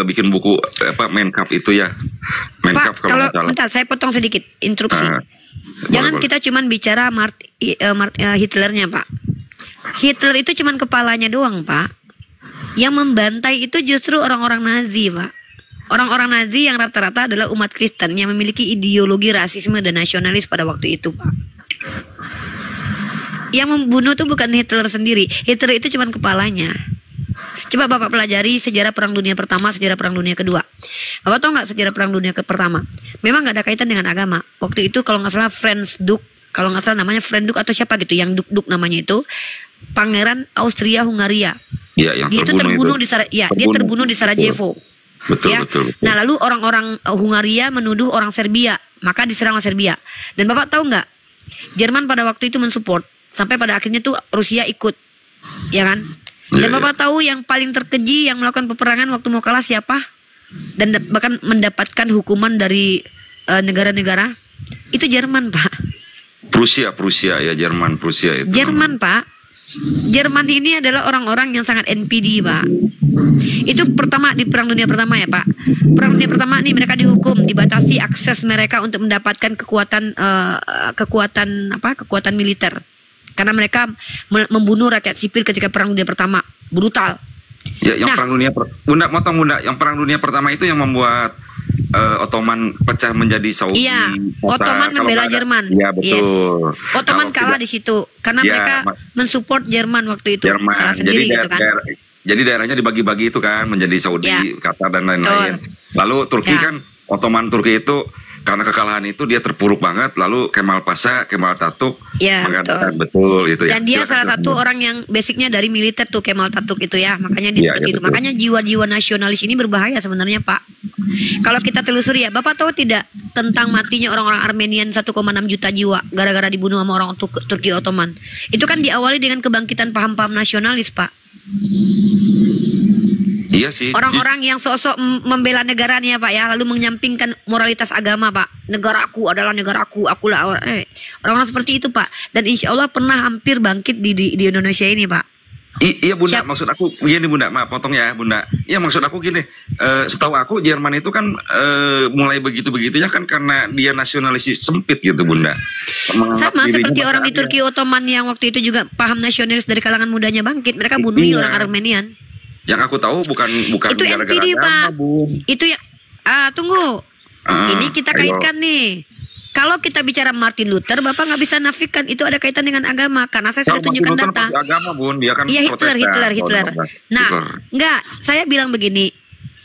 bikin buku Mein Kampf itu ya. Mein Kampf kalau bentar saya potong sedikit interupsi. Jangan boleh. Kita cuman bicara Hitlernya Pak. Hitler itu cuman kepalanya doang Pak. Yang membantai itu justru orang-orang Nazi, Pak. Orang-orang Nazi yang rata-rata adalah umat Kristen yang memiliki ideologi rasisme dan nasionalis pada waktu itu, Pak. Yang membunuh itu bukan Hitler sendiri. Hitler itu cuma kepalanya. Coba Bapak pelajari sejarah Perang Dunia Pertama, sejarah Perang Dunia Kedua. Bapak tahu nggak sejarah Perang Dunia Pertama? Memang nggak ada kaitan dengan agama. Waktu itu kalau nggak salah Franz Duk, kalau nggak salah namanya Franz Duk atau siapa gitu, yang Duk namanya itu, Pangeran Austria-Hungaria. Ya, yang dia terbunuh di Sarajevo. Betul, ya. betul. Nah, lalu orang-orang Hungaria menuduh orang Serbia, maka diserang Serbia. Dan Bapak tahu nggak? Jerman pada waktu itu mensupport sampai pada akhirnya tuh Rusia ikut, ya kan? Dan Bapak tahu yang paling terkeji yang melakukan peperangan waktu mau kalah siapa? Dan bahkan mendapatkan hukuman dari negara-negara itu Jerman, Pak. Prusia ya, Jerman, Prusia itu. Jerman, Pak. Jerman ini adalah orang-orang yang sangat NPD, Pak. Itu pertama di Perang Dunia Pertama ya, Pak. Perang Dunia Pertama nih mereka dihukum, dibatasi akses mereka untuk mendapatkan kekuatan militer. Karena mereka membunuh rakyat sipil ketika Perang Dunia Pertama, brutal. Ya, yang Perang Dunia yang Perang Dunia Pertama itu yang membuat Ottoman pecah menjadi Saudi. Iya, Ottoman membela Jerman. Iya, betul. Yes. Ottoman kalah di situ karena mereka mensupport Jerman waktu itu. Jerman. Salah sendiri gitu kan. Jadi daerahnya dibagi-bagi itu kan menjadi Saudi, Qatar dan lain-lain. Lalu Turki kan Ottoman Turki itu karena kekalahan itu dia terpuruk banget. Lalu Kemal Pasha, Kemal Atatürk mengatakan betul itu ya. Dan dia salah satu orang yang basicnya dari militer tuh, Kemal Atatürk itu ya. Makanya dia seperti itu. Makanya jiwa-jiwa nasionalis ini berbahaya sebenarnya, Pak. Kalau kita telusuri ya, Bapak tahu tidak tentang matinya orang-orang Armenian 1,6 juta jiwa gara-gara dibunuh sama orang Turki Ottoman. Itu kan diawali dengan kebangkitan paham-paham nasionalis, Pak. Iya sih. Orang-orang yang sosok membela negaranya, Pak ya, lalu menyampingkan moralitas agama, Pak. Negaraku adalah negaraku, akulah orang-orang seperti itu, Pak. Dan insya Allah pernah hampir bangkit di Indonesia ini, Pak. Iya Bunda, maksud aku gini Bunda, maaf potong ya Bunda. Iya maksud aku gini, setahu aku Jerman itu kan mulai begitu-begitunya kan karena dia nasionalis sempit gitu Bunda. Sama seperti orang di Turki Ottoman yang waktu itu juga paham nasionalis dari kalangan mudanya bangkit, mereka bunuh orang Armenian. Yang aku tahu bukan itu gara-gara agama, Bun. Itu ya, tunggu. Ini kita kaitkan nih. Kalau kita bicara Martin Luther, Bapak nggak bisa nafikan itu ada kaitan dengan agama karena saya sudah tunjukkan data. Agama, Bun. Dia kan Hitler. Nah, enggak, saya bilang begini.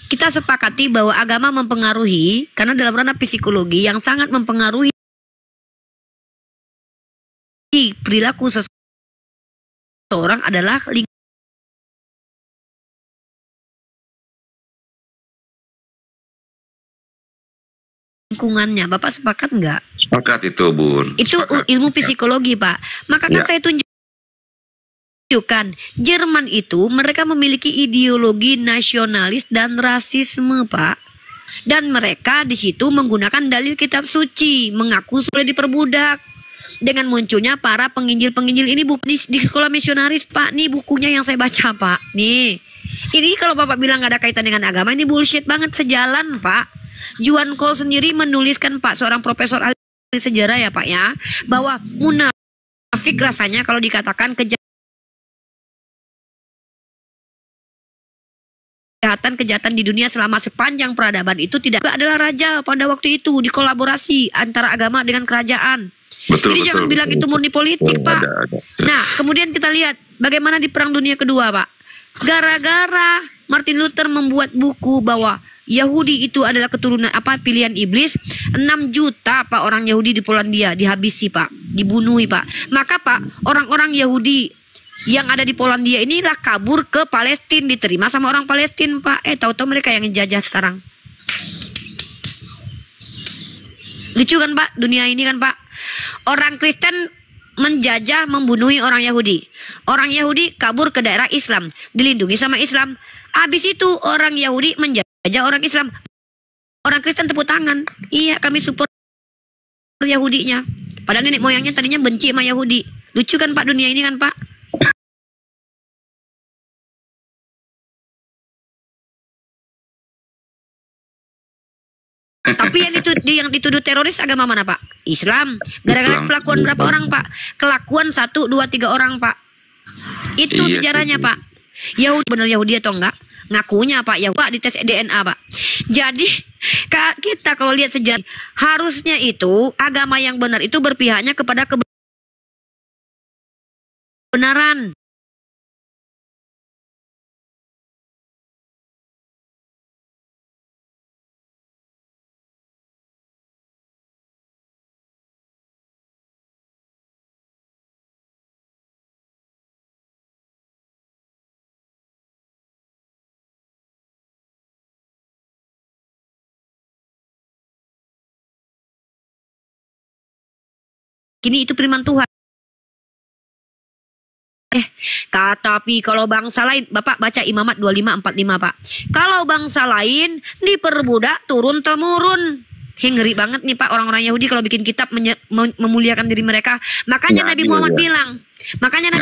Kita sepakati bahwa agama mempengaruhi karena dalam ranah psikologi yang sangat mempengaruhi perilaku seseorang adalah lingkungannya. Bapak sepakat nggak? Sepakat itu, Bun. Itu ilmu psikologi, Pak. Maka kan saya tunjukkan Jerman itu mereka memiliki ideologi nasionalis dan rasisme, Pak. Dan mereka di situ menggunakan dalil kitab suci, mengaku sudah diperbudak. Dengan munculnya para penginjil-penginjil ini di sekolah misionaris, Pak. Nih bukunya yang saya baca, Pak. Nih. Ini kalau Bapak bilang nggak ada kaitan dengan agama, ini bullshit banget, sejalan, Pak. Juan Cole sendiri menuliskan, Pak, seorang profesor ahli sejarah ya, Pak ya, bahwa munafik rasanya kalau dikatakan kejahatan di dunia selama sepanjang peradaban itu tidak adalah raja pada waktu itu, dikolaborasi antara agama dengan kerajaan. Jadi jangan bilang itu murni politik, Pak. Nah, kemudian kita lihat bagaimana di Perang Dunia Kedua, Pak. Gara-gara Martin Luther membuat buku bahwa Yahudi itu adalah keturunan pilihan iblis, 6 juta Pak orang Yahudi di Polandia dihabisi, Pak, dibunuh, Pak. Maka Pak, orang-orang Yahudi yang ada di Polandia inilah kabur ke Palestina, diterima sama orang Palestina, Pak. Tahu-tahu mereka yang menjajah sekarang. Lucu kan, Pak, dunia ini kan, Pak. Orang Kristen menjajah, membunuhi orang Yahudi. Orang Yahudi kabur ke daerah Islam, dilindungi sama Islam. Habis itu orang Yahudi menjajah orang Islam. Orang Kristen tepuk tangan. Iya, kami support Yahudinya. Padahal nenek moyangnya tadinya benci sama Yahudi. Lucu kan, Pak, dunia ini kan, Pak. Tapi yang dituduh teroris agama mana, Pak? Islam. Gara-gara kelakuan berapa orang, Pak? Kelakuan 1, 2, 3 orang, Pak. Itu sejarahnya, Pak. Yahudi benar Yahudi atau enggak? Ngakunya, Pak, Yahudi, Pak, di tes DNA, Pak. Jadi kita kalau lihat sejarah, harusnya itu agama yang benar itu berpihaknya kepada kebenaran. Ini itu firman Tuhan. Tapi kalau bangsa lain, Bapak baca Imamat 25:45, Pak. Kalau bangsa lain diperbudak turun-temurun. Ngeri banget nih, Pak, orang-orang Yahudi kalau bikin kitab memuliakan diri mereka. Makanya Nabi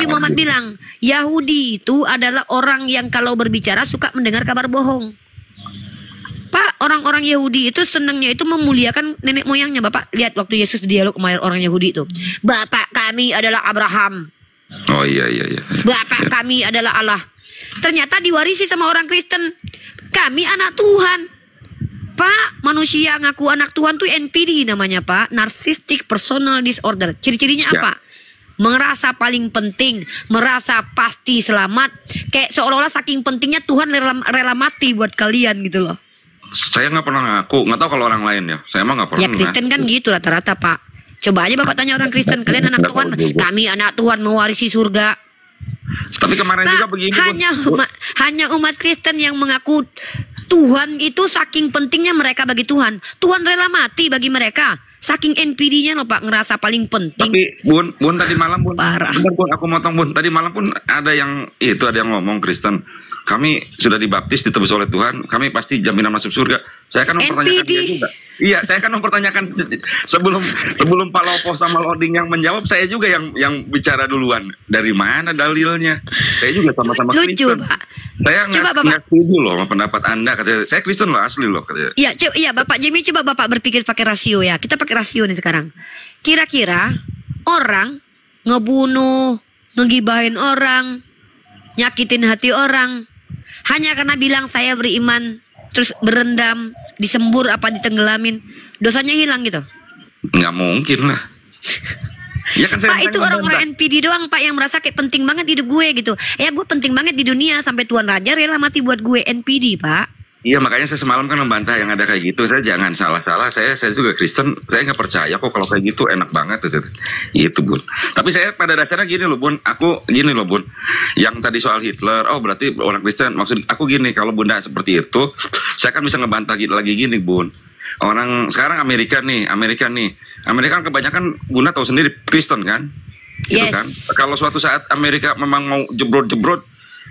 Muhammad bilang, Yahudi itu adalah orang yang kalau berbicara suka mendengar kabar bohong. Pak, orang-orang Yahudi itu senangnya itu memuliakan nenek moyangnya. Bapak lihat waktu Yesus dialog sama orang Yahudi itu. Bapak kami adalah Abraham. Oh iya. Bapak kami adalah Allah. Ternyata diwarisi sama orang Kristen. Kami anak Tuhan. Pak, manusia ngaku anak Tuhan tuh NPD namanya, Pak. Narcissistic Personal Disorder. Ciri-cirinya apa? Merasa paling penting, merasa pasti selamat. Kayak seolah-olah saking pentingnya Tuhan rela mati buat kalian gitu loh. Saya nggak pernah ngaku, nggak tahu kalau orang lain ya. Saya emang nggak pernah. Ya Kristen kan gitu rata-rata, Pak. Coba aja Bapak tanya orang Kristen, kalian anak Tuhan? Kami anak Tuhan, mewarisi surga. Tapi kemarin Pak, juga begini. hanya umat Kristen yang mengaku Tuhan itu saking pentingnya mereka bagi Tuhan. Tuhan rela mati bagi mereka. Saking NPD-nya loh, Pak, ngerasa paling penting. Tapi Bun tadi malam, Bun. Parah. Bentar, Bun, aku motong, Bun. Tadi malam pun ada yang ngomong Kristen. Kami sudah dibaptis, ditebus oleh Tuhan. Kami pasti jaminan masuk surga. Saya kan mempertanyakan dia juga. Iya, saya kan mempertanyakan sebelum Pak Lopo sama Loding yang menjawab, saya juga yang bicara duluan. Dari mana dalilnya? Saya juga sama-sama Kristen. Pak. Saya nggak setuju loh sama pendapat Anda. Katanya, saya Kristen loh, asli loh. Katanya. Iya, Bapak Jimmy, coba Bapak berpikir pakai rasio ya. Kita pakai rasio nih sekarang. Kira-kira orang ngebunuh, ngegibahin orang, nyakitin hati orang, hanya karena bilang saya beriman, terus berendam, disembur apa ditenggelamin, dosanya hilang gitu? Nggak mungkin lah. Ya kan, Pak, itu orang-orang NPD doang, Pak, yang merasa kayak penting banget hidup gue gitu. Ya gue penting banget di dunia, sampai Tuhan Raja rela mati buat gue. NPD, Pak. Iya, makanya saya semalam kan membantah yang ada kayak gitu. Saya jangan salah-salah, saya juga Kristen, saya nggak percaya kok kalau kayak gitu enak banget gitu, Bun. Tapi saya pada dasarnya gini loh, Bun. Yang tadi soal Hitler, oh berarti orang Kristen. Maksud aku gini, kalau Bunda seperti itu, saya kan bisa ngebantah lagi gini, Bun. Orang sekarang Amerika kan kebanyakan Bunda tahu sendiri Kristen kan? Gitu kan? Kalau suatu saat Amerika memang mau jebrot,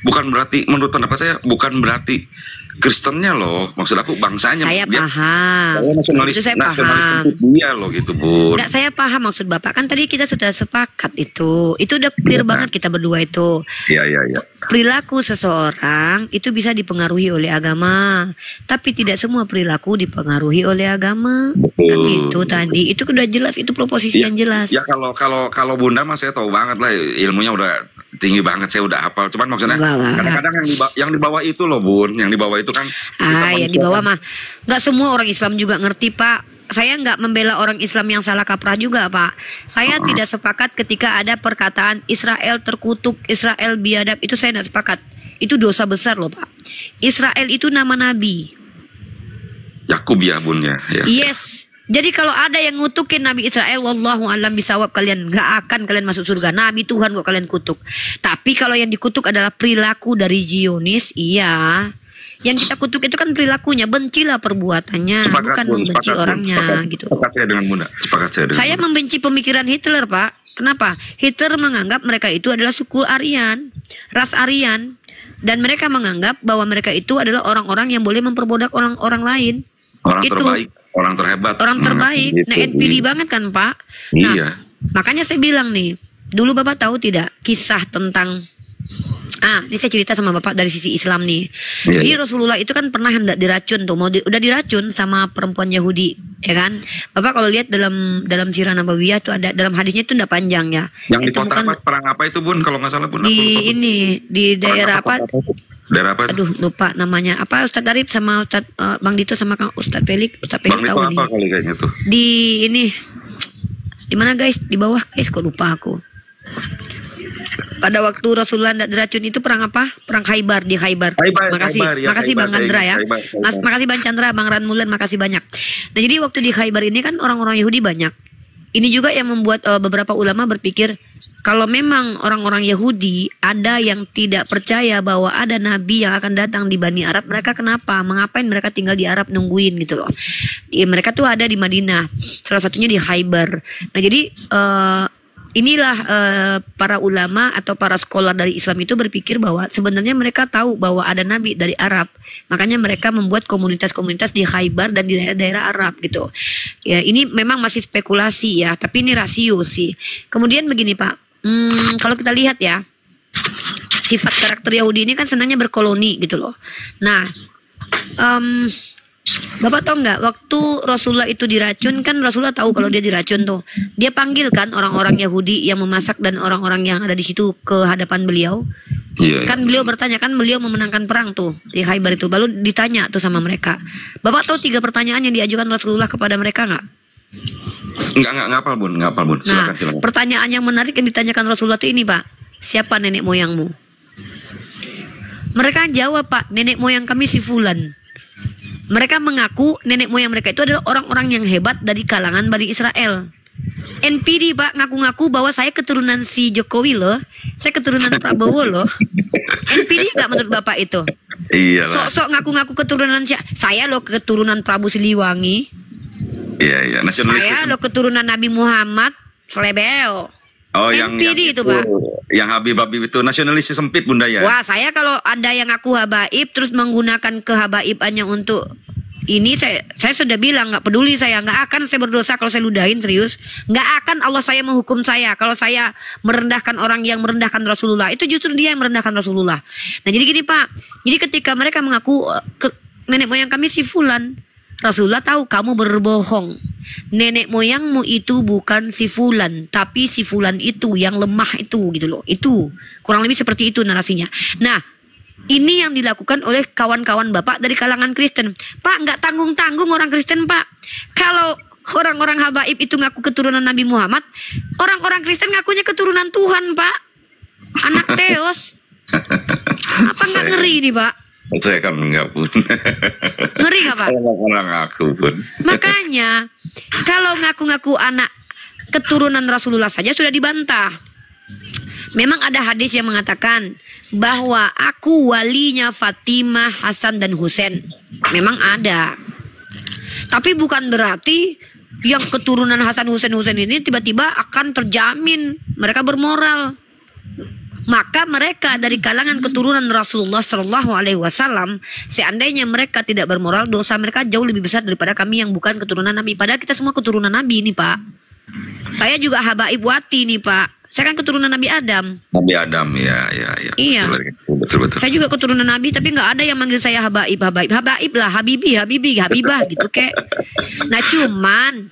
bukan berarti, menurut pendapat saya, bukan berarti Kristennya loh, maksud aku bangsanya. Saya paham. Nasionalis, itu saya paham. Dia loh gitu, Bun. Enggak, saya paham maksud Bapak. Kan tadi kita sudah sepakat itu. Itu udah clear banget kita berdua itu. Iya. Perilaku seseorang itu bisa dipengaruhi oleh agama, tapi tidak semua perilaku dipengaruhi oleh agama. Kan gitu tadi. Itu udah jelas, itu proposisi yang jelas. Ya kalau Bunda mah saya tahu banget lah, ilmunya udah tinggi banget, saya udah hafal. Cuman maksudnya kadang-kadang yang di bawah itu loh Bun, yang di bawah itu kan. Yang di bawah mah nggak semua orang Islam juga ngerti Pak. Saya nggak membela orang Islam yang salah kaprah juga Pak. Saya tidak sepakat ketika ada perkataan Israel terkutuk, Israel biadab, itu saya tidak sepakat. Itu dosa besar loh Pak. Israel itu nama Nabi Yakub ya Bun ya. Yes. Jadi kalau ada yang ngutukin Nabi Israel, wallahu alam bisawab, kalian nggak akan kalian masuk surga. Nabi Tuhan kok kalian kutuk. Tapi kalau yang dikutuk adalah perilaku dari Zionis, iya. Yang kita kutuk itu kan perilakunya, bencilah perbuatannya, bukan membenci orangnya gitu. Sepakat saya dengan Bunda. Saya membenci pemikiran Hitler Pak. Kenapa? Hitler menganggap mereka itu adalah suku Aryan, ras Aryan, dan mereka menganggap bahwa mereka itu adalah orang-orang yang boleh memperbudak orang lain. Orang itu terbaik, orang terhebat. Orang terbaik. Nah, NPD banget kan Pak. Nah, iya. Makanya saya bilang nih, dulu Bapak tahu tidak kisah tentang ini saya cerita sama Bapak dari sisi Islam nih. Jadi Rasulullah itu kan pernah hendak diracun tuh, udah diracun sama perempuan Yahudi, ya kan? Bapak kalau lihat dalam Sirah Nabawiyah itu ada, dalam hadisnya itu udah panjang ya. Yang di kota apa, perang apa itu Bun kalau nggak salah Bun? Di daerah apa? Daerah apa? Aduh lupa namanya. Apa Ustadz Arif sama Ustadz Bang Dito sama Ustadz Felix. Ustadz Felix tahu nih. Apa kali kayaknya tuh? Di mana guys? Di bawah guys, kok lupa aku. Pada waktu Rasulullah tidak diracun itu perang apa? Perang Khaybar, di Khaybar. Makasih Bang Chandra ya. Makasih Bang Chandra, Bang Ranmulen, makasih banyak. Nah jadi waktu di Khaybar ini kan orang-orang Yahudi banyak. Ini juga yang membuat beberapa ulama berpikir kalau memang orang-orang Yahudi ada yang tidak percaya bahwa ada nabi yang akan datang di Bani Arab, mereka kenapa? Mengapain mereka tinggal di Arab nungguin gitu loh. Mereka tuh ada di Madinah, salah satunya di Khaybar. Nah jadi inilah para ulama atau para scholar dari Islam itu berpikir bahwa sebenarnya mereka tahu bahwa ada nabi dari Arab. Makanya mereka membuat komunitas-komunitas di Khaybar dan di daerah-daerah Arab gitu. Ya, ini memang masih spekulasi ya, tapi ini rasio sih. Kemudian begini Pak, kalau kita lihat ya, sifat karakter Yahudi ini kan senangnya berkoloni gitu loh. Nah, Bapak tahu nggak waktu Rasulullah itu diracun, kan Rasulullah tahu kalau dia diracun tuh, dia panggil kan orang-orang Yahudi yang memasak dan orang-orang yang ada di situ ke hadapan beliau. Kan beliau bertanya, kan beliau memenangkan perang tuh di Khaybar itu, lalu ditanya tuh sama mereka. Bapak tahu 3 pertanyaan yang diajukan Rasulullah kepada mereka nggak? Nggak hafal Bun. Silakan. Pertanyaan yang menarik yang ditanyakan Rasulullah itu ini Pak, siapa nenek moyangmu? Mereka jawab Pak, nenek moyang kami si Fulan. Mereka mengaku nenek moyang mereka itu adalah orang-orang yang hebat dari kalangan Bani Israel. NPD Pak ngaku-ngaku bahwa saya keturunan si Jokowi loh, saya keturunan Prabowo loh. NPD nggak menurut Bapak itu? Iyalah. Sok-sok ngaku-ngaku keturunan saya loh, keturunan Prabu Siliwangi. Iya. Saya loh keturunan Nabi Muhammad, Slebeo. Oh, NPD itu Pak. Yang Habib itu nasionalis sempit Bunda ya. Wah, saya kalau ada yang ngaku habaib terus menggunakan kehabaibannya untuk ini, saya sudah bilang nggak peduli, saya nggak akan saya berdosa kalau saya ludahin, serius. Nggak akan Allah saya menghukum saya kalau saya merendahkan orang yang merendahkan Rasulullah. Itu justru dia yang merendahkan Rasulullah. Nah jadi gini Pak, jadi ketika mereka mengaku nenek moyang kami si Fulan, Rasulullah tahu kamu berbohong. Nenek moyangmu itu bukan si Fulan, tapi si Fulan itu yang lemah itu gitu loh. Itu kurang lebih seperti itu narasinya. Nah, ini yang dilakukan oleh kawan-kawan Bapak dari kalangan Kristen. Pak, nggak tanggung-tanggung orang Kristen Pak. Kalau orang-orang habaib itu ngaku keturunan Nabi Muhammad, orang-orang Kristen ngakunya keturunan Tuhan Pak. Anak Theos. Apa nggak ngeri nih Pak? Saya kan enggak Bun. Ngeri nggak Pak? Saya nggak ngaku Bun. Makanya kalau ngaku-ngaku anak keturunan Rasulullah saja sudah dibantah. Memang ada hadis yang mengatakan bahwa aku walinya Fatimah, Hasan dan Husain. Memang ada. Tapi bukan berarti yang keturunan Hasan Husain ini tiba-tiba akan terjamin mereka bermoral. Maka mereka dari kalangan keturunan Rasulullah Shallallahu Alaihi Wasallam, seandainya mereka tidak bermoral, dosa mereka jauh lebih besar daripada kami yang bukan keturunan Nabi. Padahal kita semua keturunan Nabi nih Pak. Saya juga habaib wati nih Pak. Saya kan keturunan Nabi Adam. Nabi Adam ya. Iya. Betul. Saya juga keturunan Nabi, tapi nggak ada yang manggil saya habaib lah, Habibi, Habibah gitu kek. Nah cuman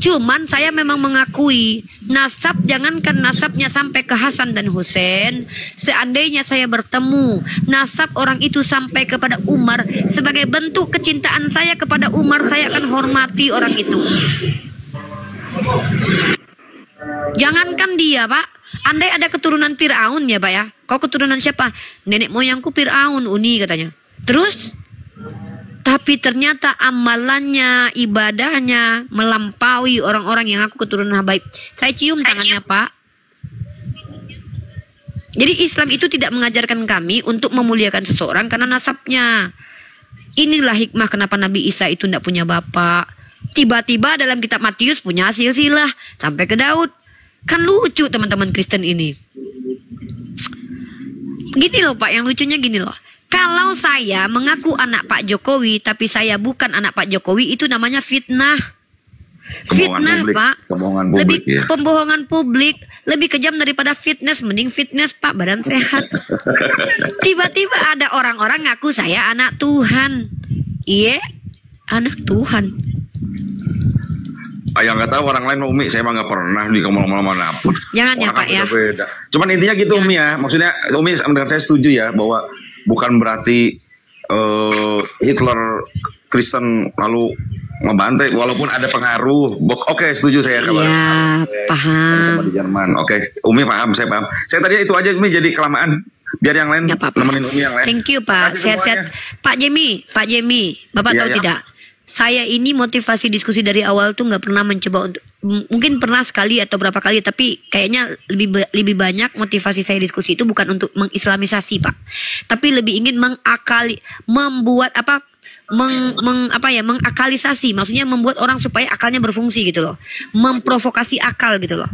Cuman saya memang mengakui nasab, jangankan nasabnya sampai ke Hasan dan Husain, seandainya saya bertemu nasab orang itu sampai kepada Umar, sebagai bentuk kecintaan saya kepada Umar, saya akan hormati orang itu. Jangankan dia, Pak, andai ada keturunan Fir'aun ya, Pak ya. Kau keturunan siapa? Nenek moyangku Fir'aun, Uni katanya. Terus tapi ternyata amalannya, ibadahnya melampaui orang-orang yang aku keturunan Habaib. Saya cium tangannya, Pak. Jadi Islam itu tidak mengajarkan kami untuk memuliakan seseorang karena nasabnya. Inilah hikmah kenapa Nabi Isa itu tidak punya bapak. Tiba-tiba dalam kitab Matius punya silsilah sampai ke Daud. Kan lucu teman-teman Kristen ini. Gini loh Pak, yang lucunya gini loh. Kalau saya mengaku anak Pak Jokowi, tapi saya bukan anak Pak Jokowi, itu namanya fitnah. Fitnah, Pak. Lebih pembohongan publik. Lebih kejam daripada fitness. Mending fitness, Pak. Badan sehat. Tiba-tiba ada orang-orang ngaku saya anak Tuhan. Iya, anak Tuhan. Yang nggak tahu orang lain Umi, saya mah nggak pernah di kemana-mana manapun. Jangan ya Pak ya. Beda. Cuman intinya gitu Umi ya. Maksudnya Umi dengan saya setuju ya bahwa bukan berarti Hitler Kristen lalu membantai, walaupun ada pengaruh. Oke, setuju saya kalau paham. Sama di Jerman. Oke, Umi paham, saya paham. Saya tadi itu aja Umi, jadi kelamaan. Biar yang lain nemenin Umi yang lain. Thank you Pak. Sehat-sehat. Pak Jemi, Bapak tahu tidak? Saya ini motivasi diskusi dari awal tuh nggak pernah mencoba untuk, mungkin pernah sekali atau berapa kali, tapi kayaknya lebih banyak motivasi saya diskusi itu bukan untuk mengislamisasi Pak, tapi lebih ingin mengakalisasi, maksudnya membuat orang supaya akalnya berfungsi gitu loh, memprovokasi akal gitu loh.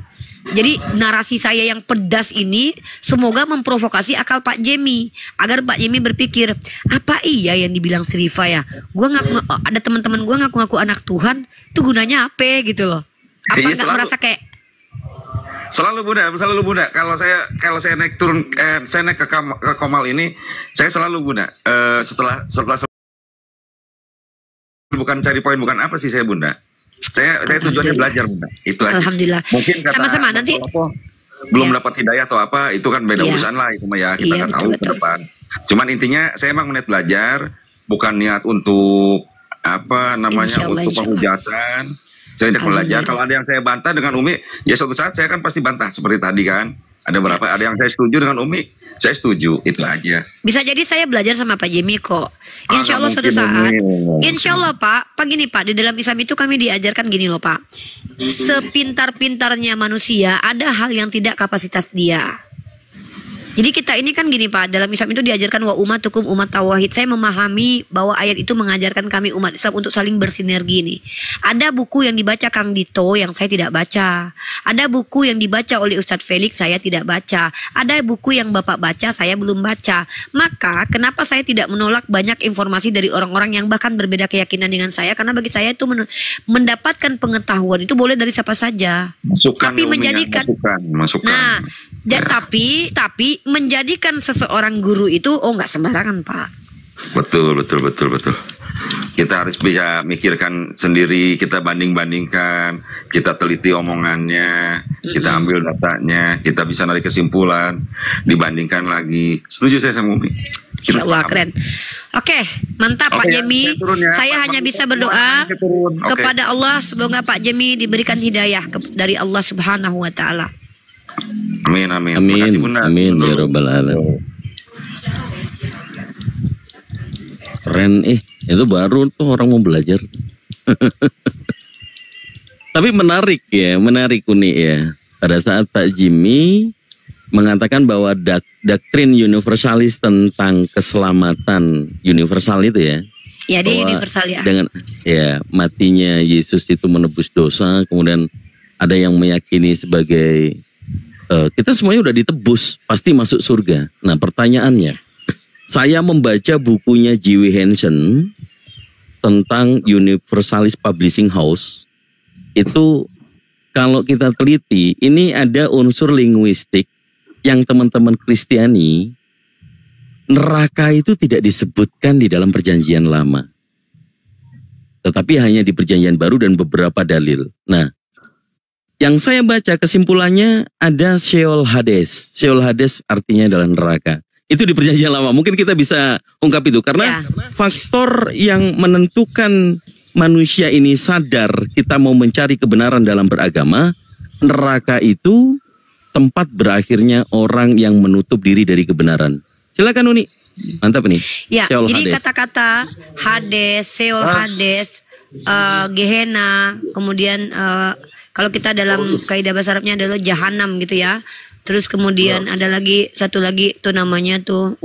Jadi narasi saya yang pedas ini semoga memprovokasi akal Pak Jemi, agar Pak Jemi berpikir, apa iya yang dibilang Srifa ya? Gua ngaku, ada teman-teman gua ngaku-ngaku anak Tuhan, itu gunanya apa gitu loh? Apa nggak merasa kayak selalu Bunda. Kalau saya naik turun, saya naik ke Komal ini, saya selalu Bunda. Setelah bukan cari poin, bukan apa sih saya Bunda. Saya tujuannya belajar Bunda. Itu aja. Alhamdulillah. Mungkin sama-sama nanti belum dapat hidayah atau apa, itu kan beda urusan lah itu mah ya, kita nggak tahu ke depan. Cuman intinya saya emang niat belajar, bukan niat untuk apa namanya untuk penghujatan. Saya tidak belajar. Kalau ada yang saya bantah dengan Umi, ya suatu saat saya kan pasti bantah seperti tadi kan. Ada berapa, ada yang saya setuju dengan Umi, saya setuju, itu aja. Bisa jadi saya belajar sama Pak Jemi kok. Insya Allah suatu saat. Insya Allah Pak, gini Pak, di dalam Islam itu kami diajarkan gini loh Pak. Sepintar-pintarnya manusia, ada hal yang tidak kapasitas dia. Jadi kita ini kan gini Pak, dalam Islam itu diajarkan wa ummatukum umat tauhid. Saya memahami bahwa ayat itu mengajarkan kami umat Islam untuk saling bersinergi nih. Ada buku yang dibaca Kang Dito yang saya tidak baca. Ada buku yang dibaca oleh Ustadz Felix, saya tidak baca. Ada buku yang Bapak baca, saya belum baca. Maka kenapa saya tidak menolak banyak informasi dari orang-orang yang bahkan berbeda keyakinan dengan saya? Karena bagi saya itu mendapatkan pengetahuan itu boleh dari siapa saja. Tapi menjadikan masukan. Nah, tapi menjadikan seseorang guru itu nggak sembarangan Pak. Betul. Kita harus bisa mikirkan sendiri, kita banding-bandingkan, kita teliti omongannya, kita ambil datanya, kita bisa narik kesimpulan, dibandingkan lagi. Setuju saya sama Umi. Insya Allah keren. Oke, mantap Pak Jemi. Saya hanya bisa berdoa kepada Allah semoga Pak Jemi diberikan hidayah dari Allah Subhanahu Wa Taala. Amin. Amin ya rabbal alamin. Keren itu baru tuh orang mau belajar. Tapi menarik Uni ya. Pada saat Pak Jimmy mengatakan bahwa doktrin universalis tentang keselamatan universal itu ya. Ya, dia universal ya. Dengan matinya Yesus itu menebus dosa, kemudian ada yang meyakini sebagai kita semuanya udah ditebus, pasti masuk surga. Nah pertanyaannya, saya membaca bukunya G.W. Hansen tentang Universalis Publishing House. Itu kalau kita teliti, ini ada unsur linguistik yang teman-teman Kristiani, neraka itu tidak disebutkan di dalam perjanjian lama. tetapi hanya di Perjanjian Baru dan beberapa dalil. Nah, yang saya baca kesimpulannya ada Sheol Hades. Sheol Hades artinya adalah neraka. Itu di Perjanjian Lama. Mungkin kita bisa ungkap itu karena faktor yang menentukan manusia ini sadar kita mau mencari kebenaran dalam beragama, neraka itu tempat berakhirnya orang yang menutup diri dari kebenaran. Silakan Uni. Mantap nih. Ya, Sheol jadi Hades. kata-kata Hades, Sheol Hades, Gehenna, kemudian kalau kita dalam kaidah bahasa Arabnya adalah Jahanam gitu ya. Terus kemudian ada lagi satu lagi tuh namanya tuh,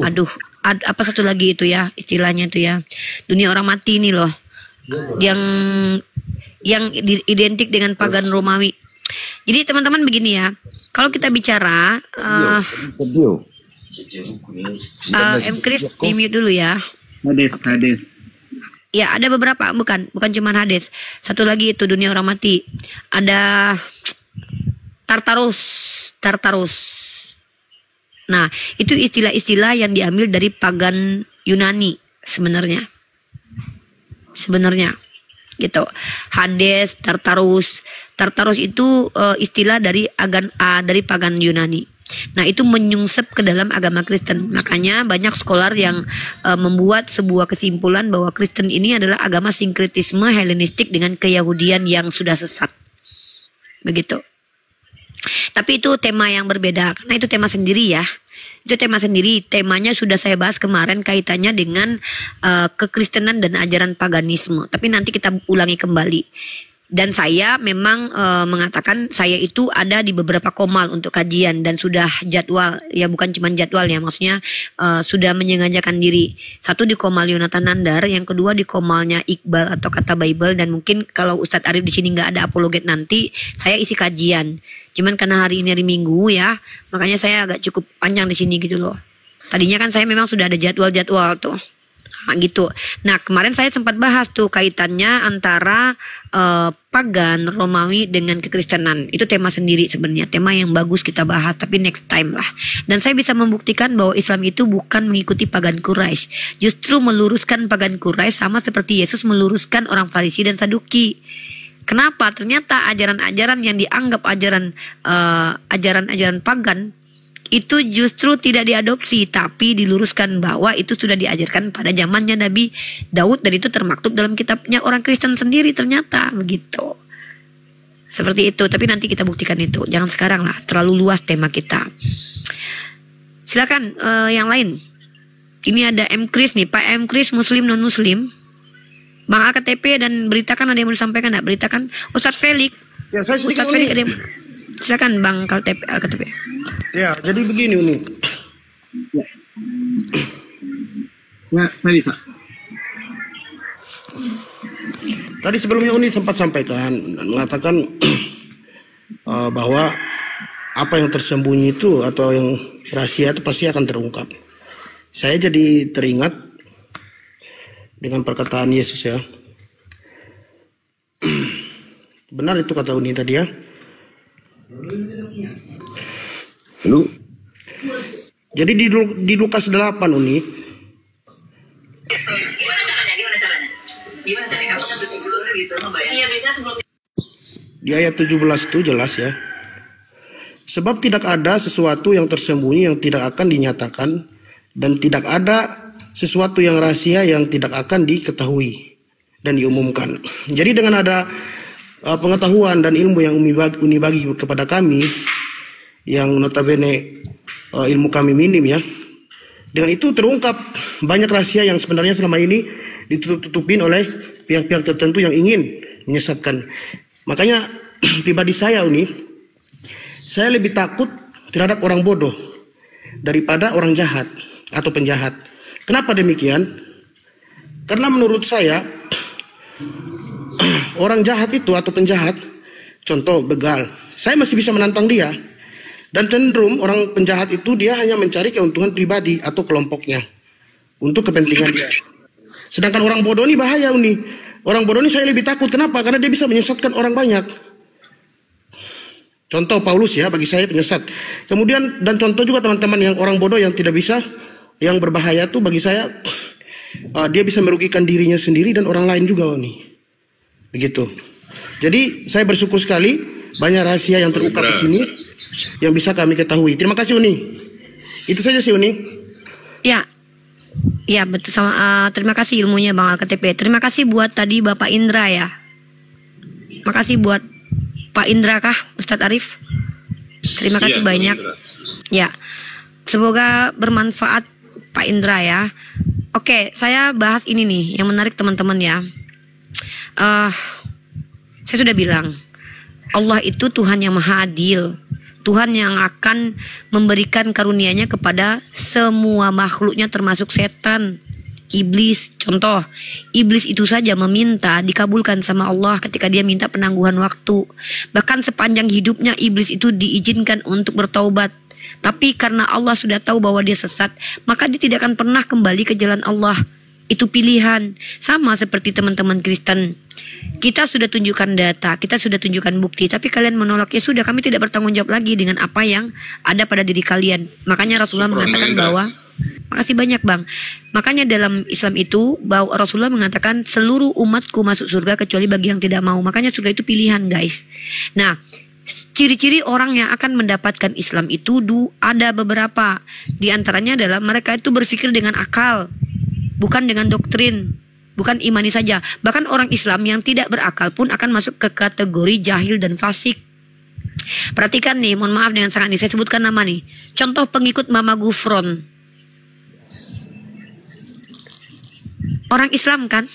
apa satu lagi itu ya istilahnya tuh ya, dunia orang mati ini loh, yang identik dengan pagan Romawi. Jadi teman-teman begini ya, kalau kita bicara Chris di mute dulu ya. Hades. Ya, ada beberapa, bukan cuma Hades. Satu lagi itu dunia orang mati. Ada Tartarus. Nah, itu istilah-istilah yang diambil dari pagan Yunani sebenarnya. Gitu. Hades, Tartarus itu istilah dari pagan Yunani. Nah, itu menyungsep ke dalam agama Kristen. Makanya banyak scholar yang membuat sebuah kesimpulan bahwa Kristen ini adalah agama sinkretisme Helenistik dengan keyahudian yang sudah sesat. Begitu. Tapi itu tema yang berbeda karena itu tema sendiri ya. Itu tema sendiri. Temanya sudah saya bahas kemarin kaitannya dengan kekristenan dan ajaran paganisme. Tapi nanti kita ulangi kembali. Dan saya memang mengatakan saya itu ada di beberapa komal untuk kajian dan sudah jadwal, ya bukan cuma jadwal ya, maksudnya sudah menyengajakan diri. Satu di komal Yonatan Nandar, yang kedua di komalnya Iqbal atau Kata Bible, dan mungkin kalau Ustadz Arif di sini nggak ada apologet nanti, saya isi kajian. Cuman karena hari ini hari Minggu ya, makanya saya agak cukup panjang di sini gitu loh. Tadinya kan saya memang sudah ada jadwal-jadwal tuh. Nah, gitu. Nah, kemarin saya sempat bahas tuh kaitannya antara pagan Romawi dengan kekristenan. Itu tema sendiri sebenarnya, tema yang bagus kita bahas, tapi next time lah. Dan saya bisa membuktikan bahwa Islam itu bukan mengikuti pagan Quraisy, justru meluruskan pagan Quraisy sama seperti Yesus meluruskan orang Farisi dan Saduki. Kenapa? Ternyata ajaran-ajaran yang dianggap ajaran-ajaran pagan itu justru tidak diadopsi, tapi diluruskan bahwa itu sudah diajarkan pada zamannya Nabi Daud, dan itu termaktub dalam kitabnya orang Kristen sendiri ternyata begitu. Seperti itu, tapi nanti kita buktikan itu. Jangan sekarang lah, terlalu luas tema kita. Silakan yang lain. Ini ada M. Chris nih, Pak M. Chris, Muslim non-Muslim. Bang AKTP dan beritakan, ada yang mau disampaikan enggak? Beritakan. Ustadz Felix. Ya, saya sedikit Ustadz Felix ada yang... Silakan Bang AKTP. Ya, jadi begini Uni. Ya, saya bisa. Tadi sebelumnya Uni sempat sampaikan dan mengatakan bahwa apa yang tersembunyi itu atau yang rahasia itu pasti akan terungkap. Saya jadi teringat dengan perkataan Yesus ya. Benar itu kata Uni tadi ya. Lu. Jadi di Lukas 8 Uni. Di ayat 17 itu jelas ya. Sebab tidak ada sesuatu yang tersembunyi yang tidak akan dinyatakan, dan tidak ada sesuatu yang rahasia yang tidak akan diketahui dan diumumkan. Jadi dengan ada pengetahuan dan ilmu yang Uni bagi kepada kami, yang notabene ilmu kami minim ya, dengan itu terungkap banyak rahasia yang sebenarnya selama ini ditutup-tutupin oleh pihak-pihak tertentu yang ingin menyesatkan. Makanya pribadi saya Uni, saya lebih takut terhadap orang bodoh daripada orang jahat atau penjahat. Kenapa demikian? Karena menurut saya orang jahat itu atau penjahat, contoh begal, saya masih bisa menantang dia. Dan cenderung orang penjahat itu dia hanya mencari keuntungan pribadi atau kelompoknya untuk kepentingan dia. Sedangkan orang bodoh ini bahaya Uni. Orang bodoh ini saya lebih takut. Kenapa? Karena dia bisa menyesatkan orang banyak. Contoh Paulus ya, bagi saya penyesat. Kemudian dan contoh juga teman-teman yang orang bodoh yang tidak bisa, yang berbahaya tuh bagi saya dia bisa merugikan dirinya sendiri dan orang lain juga Uni. Begitu. Jadi saya bersyukur sekali banyak rahasia yang terungkap di sini yang bisa kami ketahui. Terima kasih Uni. Itu saja sih Uni. Ya. Ya betul sama. Terima kasih ilmunya Bang Alkatp. Terima kasih buat tadi Bapak Indra ya. Makasih buat Pak Indra kah Ustadz Arif. Terima kasih banyak. Ya. Semoga bermanfaat Pak Indra ya. Oke, saya bahas ini nih yang menarik teman-teman ya. Saya sudah bilang Allah itu Tuhan yang maha adil, Tuhan yang akan memberikan karunia-Nya kepada semua makhluknya termasuk setan, iblis. Contoh, iblis itu saja meminta dikabulkan sama Allah ketika dia minta penangguhan waktu. Bahkan sepanjang hidupnya iblis itu diizinkan untuk bertaubat. Tapi karena Allah sudah tahu bahwa dia sesat, maka dia tidak akan pernah kembali ke jalan Allah. Itu pilihan. Sama seperti teman-teman Kristen. Kita sudah tunjukkan data, kita sudah tunjukkan bukti, tapi kalian menolak. Ya sudah, kami tidak bertanggung jawab lagi dengan apa yang ada pada diri kalian. Makanya Rasulullah mengatakan bahwa, makasih banyak Bang. Makanya dalam Islam itu bahwa Rasulullah mengatakan seluruh umatku masuk surga kecuali bagi yang tidak mau. Makanya surga itu pilihan guys. Nah, ciri-ciri orang yang akan mendapatkan Islam itu ada beberapa. Di antaranya adalah mereka itu berpikir dengan akal, bukan dengan doktrin, bukan imani saja. Bahkan orang Islam yang tidak berakal pun akan masuk ke kategori jahil dan fasik. Perhatikan nih, mohon maaf dengan sangat nih, saya sebutkan nama nih. Contoh pengikut Mama Gufron. Orang Islam kan?